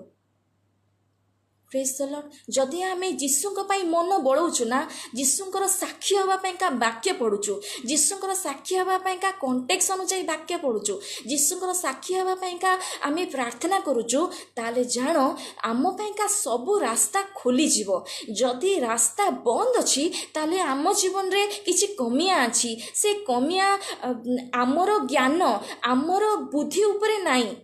प्रेज द लॉर्ड जदि आमे जीशु मन बड़ौचु ना जीशुंकर साक्षी हवा का वाक्य पढ़ुचु जीशुंकर साक्षी हवा का कंटेक्स अनुसार वाक्य पढ़ुचु जीशुंकर साक्षी हवा का आमे प्रार्थना करुचु ताले जानो आम का सब रास्ता खोली जीवो जदि रास्ता बंद अछि ताले आम जीवन रे किछि कमिया अछि से कमिया आमर ज्ञान आमर बुद्धि उपरे नाही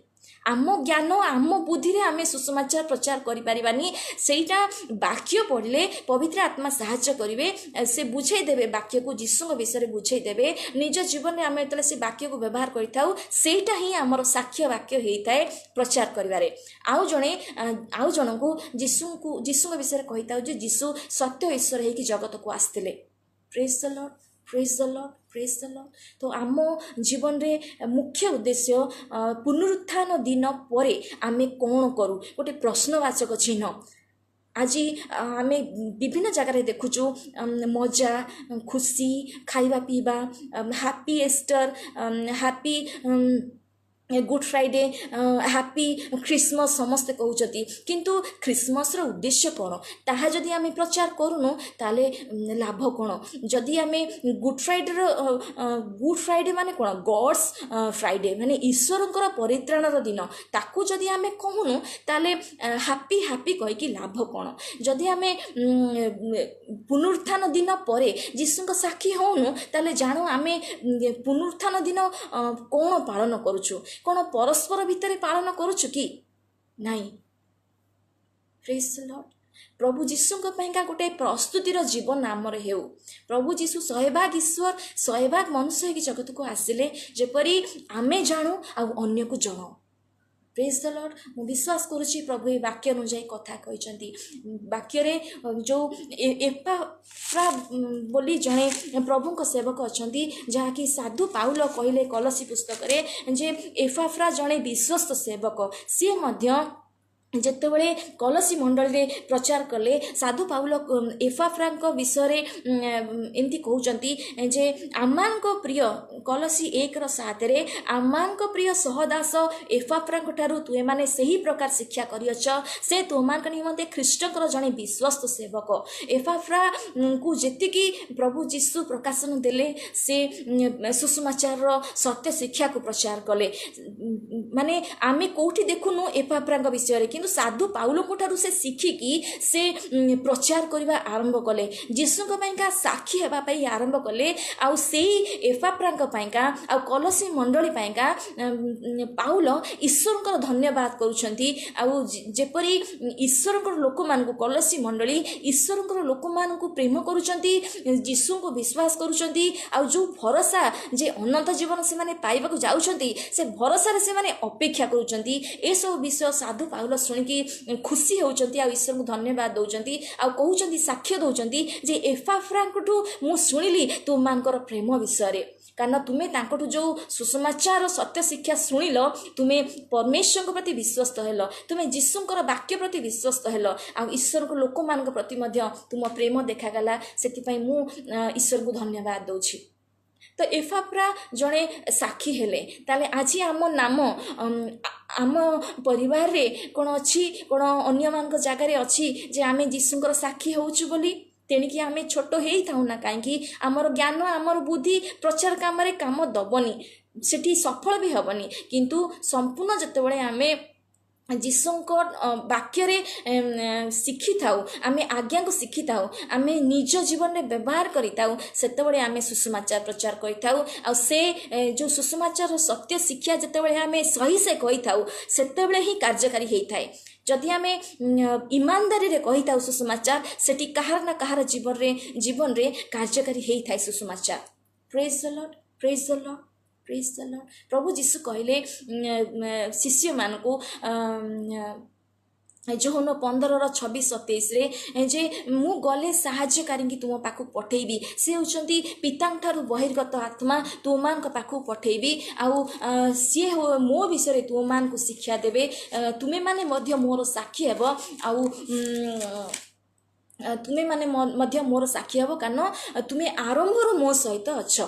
आम ज्ञान आम बुद्धि रे आमे सुसमाचार प्रचार करि परिबानी सेटा वाक्य पढ़ले पवित्र आत्मा साहाय्य करिवे से बुझे देबे वाक्य को यीशु विषय बुझे देबे निज जीवन में आमे तले से वाक्य को व्यवहार करिथाउ सेटा ही हमर साक्ष्य वाक्य हेइताए प्रचार करिवारे आउ जण को यीशु विषय कहिताउ जे यीशु सत्य ईश्वर है कि जगत को आस्थिले praise the Lord praise the Lord praise the Lord तो आम जीवन रे मुख्य उद्देश्य पुनरुत्थान दिन परे आमे कोन करू गोटे प्रश्नवाचक चिन्ह आज आम विभिन्न जगह देखुचु मजा खुशी खाइबा पीबा happy Easter happy good Friday happy Christmas समस्ते कहते किंतु क्रिसमस रो उद्देश्य कौन ताहा जदि आम प्रचार करूनु ताले लाभ कौन जदि आम गुड फ्राइडे माने कौन गॉड्स फ्राइडे माने ईश्वर परित्राणर दिन ताकू जदि आम कहूनु ताले हैप्पी हैप्पी कह कि लाभ कौन जदि आम पुनरुत्थान दिन परे यीशु साक्षी होनु ताले जानो आम पुनरुत्थान दिन कौन पालन करूछु कौन परस्पर भितर पालन करूछु कि नहीं प्रेज द लॉर्ड प्रभु जीशु गोटे प्रस्तुतिर जीवन आमर हेउ प्रभु जीशु सहभाग ईश्वर सहभाग मनुष्य कि जगत को आसिले जेपरी आमे जानू आ अन्य को जनाऊ प्रेज द लॉर्ड मु विश्वास करुच्ची प्रभु ये वाक्य अनुजाई कथा कहते वाक्य जो एपाफ्रा बोली जड़े प्रभु को सेवक अच्छा जहाँकि साधु पाउल कहले कलसी पुस्तक जे एपाफ्रा जड़े विश्वस्त सेवक सी जेतेबेले कलसी मंडल रे प्रचार कले साधु पाउल एपाफ्रा विषय एमती कहते जे आमानको प्रिय कलसी 1:7 रे आमानको प्रिय सहदास एपाफ्रा ठारू तुए माने सही प्रकार शिक्षा करियछ से तुमानक निमंते ख्रीष्टकर जने विश्वस्त सेवक एपाफ्रा को जेतिकी प्रभु जीशु प्रकाशन देले से सुसमाचार सत्य शिक्षा को प्रचार कले माने आमे कोठी देखुनु एपाफ्रा विषय रे साधु पाउल ठारू से शिखिकी से प्रचार करने आरंभ कले जीशु साक्षी होगापी आरंभ कले आउ से एपाफ्रा आ कलसी मंडली पाउल ईश्वर धन्यवाद करुपरी ईश्वर लोक मान कलसी मंडली ईश्वर लोक मान प्रेम करीशु को विश्वास कर जो भरोसा जे अनंत जीवन से माने पाइबा जाउछंती से भरोसा से माने अपेक्षा करुछंती ए सब विषय साधु पाउल कि खुशी होउचंती आ ईश्वर को धन्यवाद दउचंती आ कहउचंती साक्ष्य दउचंती जे एपाफ्रा ठू मु सुनिली तुम मानकर प्रेम विषय रे कारण तुम्हें तांकठू जो सुसमाचार सत्य शिक्षा शुणिल तुम्हें परमेश्वर प्रति विश्वस्त हेल तुम्हें जीशुंकर वाक्य प्रति विश्वस्त हेल आ ईश्वर को लोक मान प्रति तुम प्रेम देखागला से मु ईश्वर को धन्यवाद दउछि तो एपाफ्रा जड़े साक्षी हेले ताले आज आम नाम आम परिवार रे कौन अच्छी कौन अन्य मान जगार अच्छी जे आम जीशुंकर साक्षी होउछु बोली तेणिकी आम छोट हो था ना कहीं आमर ज्ञान आमर बुद्धि प्रचार काम दबनी सेठी सफल भी हेबनी किंतु संपूर्ण जितेबाला आम जीशुंको वाक्य रे शिखी थाउ आमे आज्ञा को शिखी थाउ आमे निज जीवन में व्यवहार करिताउ सेतेबेले आमे सुसमाचार प्रचार करिताउ आ से जो सुसमाचार सत्य शिक्षा जेतेबेले आमे सही से कहि थाउ सेतेबेले ही कार्यकारी हेइ थाए जदि आमे ईमानदारी रे कहि थाउ सुसमाचार सेठी कहार ना कहार जीवन रे कार्यकारी हेइ थाए सुसमाचार praise the Lord praise the Lord praise the Lord प्रभु जीशु कहले शिष्य मान को जोहन 15:26-27 रे जे मु गले साहाय्यकारी की तुम पाखु पठेबी से होचंती पितांग ठारू बहिर्गत आत्मा तुमान को पाखु पठेबी आउ सी मो विषय तुमान को शिक्षा देबे तुमे माने मध्य मोर साक्षी हेबो आउ तुमे माने मध्य मोर साक्षी हेबो कारण तुमे आरंभर मो सहित अछ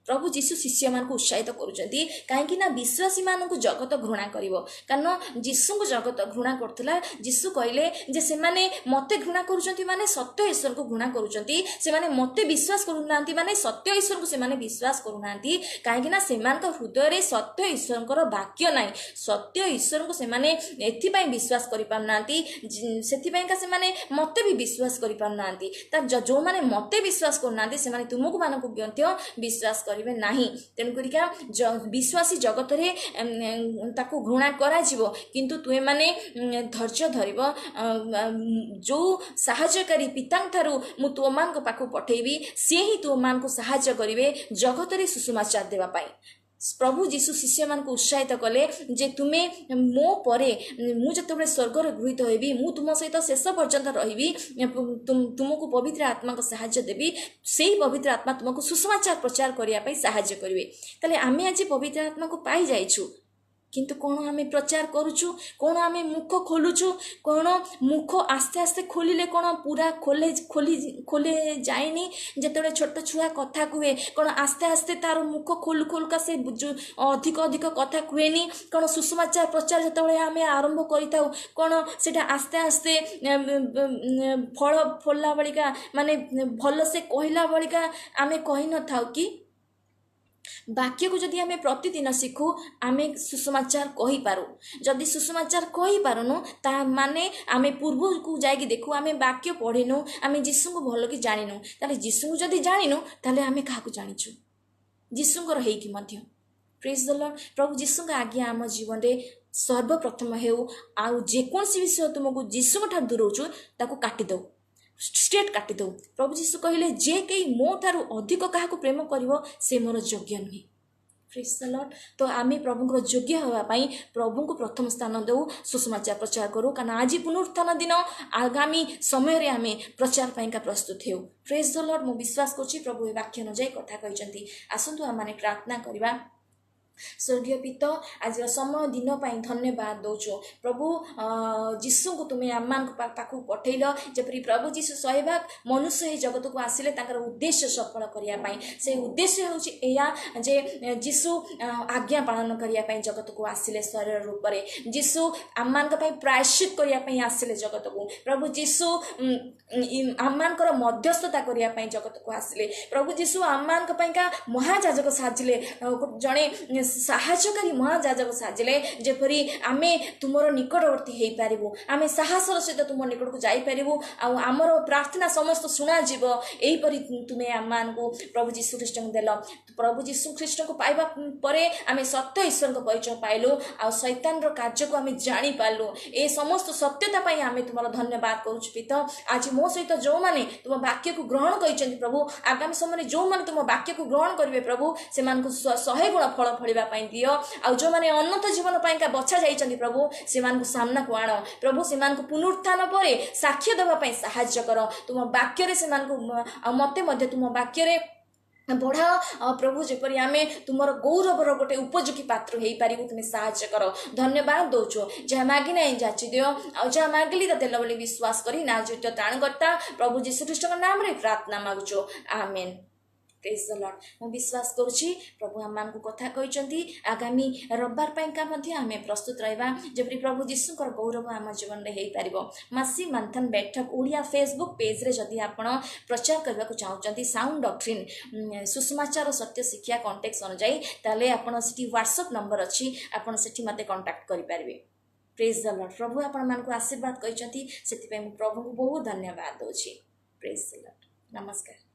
प्रभु जीशु शिष्य मान को उत्साहित करुचंती कहीं ना विश्वासी मान को जगत घृणा करिवो कारण जीशु को जगत घृणा करथिला जीशु कहले जे से माने मते घृणा करुचंती माने सत्य ईश्वर को घृणा करुचंती से माने मते विश्वास करूनांती माने सत्य ईश्वर को से माने विश्वास करूनांती कहीं ना सेमान का हृदय रे सत्य ईश्वर वाक्य नाही सत्य ईश्वर को से माने एथि पई विश्वास करि पारनांती सेथि पई का से माने मते भी विश्वास करि पारनांती ता जो माने मते विश्वास करनांती से माने तुमको मान को विश्वास करेंगे नहीं। तेणु करिका विश्वासी जगत रे ताको घृणा करा जीवो, किंतु तुए माने धैर्य धरिब। जो साहाय्यकारी पिता ठारू मु तुम मान पाखु पठेबी, सी ही तुम मान को साहाय्य करेंगे जगत रे सुसमाचार देवा पाई। प्रभु जीशु शिष्य मान को उत्साहित कले जे तुम्हें मो परे मु जतबे स्वर्ग रे गृहीत होइबी, मु तुम सहित शेष पर्यंत रहिबी, तुमको पवित्र आत्मा को साहाय्य देबी, सेही पवित्र आत्मा तुमको सुसमाचार प्रचार करिया पई साहाय्य करिवे। ताले आमे आज पवित्र आत्मा को पाई जाइछु, किंतु कौन आमे प्रचार करुचु, कौन आमे मुख खोलुचु, कौन मुख आस्ते आस्ते खोलिले कौन पूरा खोले जाएनी। जेतबे छोट छुआ कथा कुए कौन आस्ते आस्ते तार मुख खोलु खोलका से अधिक अधिक कथा कुएनी। कौन सुसमाचार प्रचार जेतबे आमे आरंभ करिताउ कौन सेटा आस्ते आस्ते फल फलला बलिका माने भल से कहला बलिका आमे कहि न थाउ कि वाक्य को जदि आमे प्रतिदिन शिखु आमे सुसमाचार कहि पारू। जदि सुसमाचार कहि पारुनु ता माने आमे पूर्व को जाइकी देखु आमे वाक्य पढ़िनु, आमे जीसु को भल कि जानिनु। ताले जीसु को जदि जानिनु ताले आमे काहाकु जानिछु, जीसु को रही कि मध्य। Praise the Lord. प्रभु जीसु का आज्ञा आम जीवन रे सर्वप्रथम हेउ आउ जेकोसी विषय तुमको जीसु ठार दूरौछु ताको काटी दो, स्ट्रेट काटी दो। प्रभु जीशु कहले जे कई मो ठारू अधिक काहाकु प्रेम करिवो से मोर योग्य नुहे। Praise the Lord. तो आमे प्रभु को योग्य होवा पई प्रभु को प्रथम स्थान देउ, सुसमाचार प्रचार करू, कारण आज पुनरुत्थान दिन आगामी समय रे आमे प्रचार पई का प्रस्तुत हेउ। Praise the Lord. मो विश्वास करछि प्रभु ए वाक्य न जाय कथा कहिसंती। आसंतु हम माने प्रार्थना करिबा। स्वर्गीय पिता आज समय दिन पाई धन्यवाद दौचु प्रभु जीशु को तुम्हें आम मान पाखु पठेल जपरी प्रभु जीशु 100 भाग मनुष्य जगत को आसिले ताकर उद्देश्य सफल करने से उद्देश्य हूँ जे जीशु आज्ञा पालन करने जगत को आसिले शरीर रूप में जीशु आम मान प्रायश्चित करने आसिले जगत को प्रभु जीशु आम मान मध्यस्थता करने जगत को आसिले प्रभु जीशु आम मान महाजाजक साजिले जड़े साहाय्यकारी महाजाजक साजिले जेपरी आमे तुमर निकटवर्ती हो पारिबु, आमे साहसर सहित तुम निकट को जाई पारिबु, आमर प्रार्थना समस्त शुणा जीव। एहीपरि तुम्हें आम मान को प्रभु जीशु ख्रीष्ट को देल। प्रभु जीशु ख्रीष्ट को पाइबा परे आमे सत्य ईश्वर को परिचय पाइलु, आ शैतान रो कार्य को आमे जानी पालु। ए समस्त सत्यता पाई आमे तुमर धन्यवाद करूछु पिता। आज मो सहित जो माने तुम वाक्य को ग्रहण करिसेंती प्रभु, आगामी समय जो माने तुम वाक्य को ग्रहण करिवे प्रभु, से मान को 100 गुण फल फलिबा पाई दियो। आ जो माने अनंत जीवन पाई का बछा जाइछंती प्रभु, से मान को सामना को आनो प्रभु, से मान को पुनरुत्थान परे साक्ष्य देबा पाई सहायता करो। तुम वाक्य रे से मान को मते मध्ये तुम वाक्य रे बढ़ा प्रभु जेपरी आमे तुमर गौरवर गोटे उपयोगी पात्र हो पार तुम्हें साहाय्य कर। धन्यवाद दौचु जहाँ मागी ना जाची दियो आ जहाँ मागिली देल बोली विश्वास करी ना जीवित त्राणकर्ता प्रभु जीशु ख्रीष्ट नाम रे प्रार्थना मागुचो, आमेन। Praise the Lord. मैं विश्वास करुछि प्रभु आम मान को कथा कहते आगामी रविवार पाइका आम प्रस्तुत रहा जपरी प्रभु जीशुकर गौरव आम जीवन में हो पार। मासी मंथन बैठक ओडिया फेसबुक पेज रे जदि आपण प्रचार करने को चाहते साउंड डॉक्ट्रिन सुसमाचार सत्य शिक्षा कॉन्टेक्स्ट अनुजाई ताले आपण सेठी व्हाट्सएप नंबर अच्छी आपण सेठी मते कांटेक्ट करि पारिबे। Praise the Lord. प्रभु आपण मान को आशीर्वाद कहते से प्रभु को बहुत धन्यवाद दोछि। Praise the Lord. नमस्कार।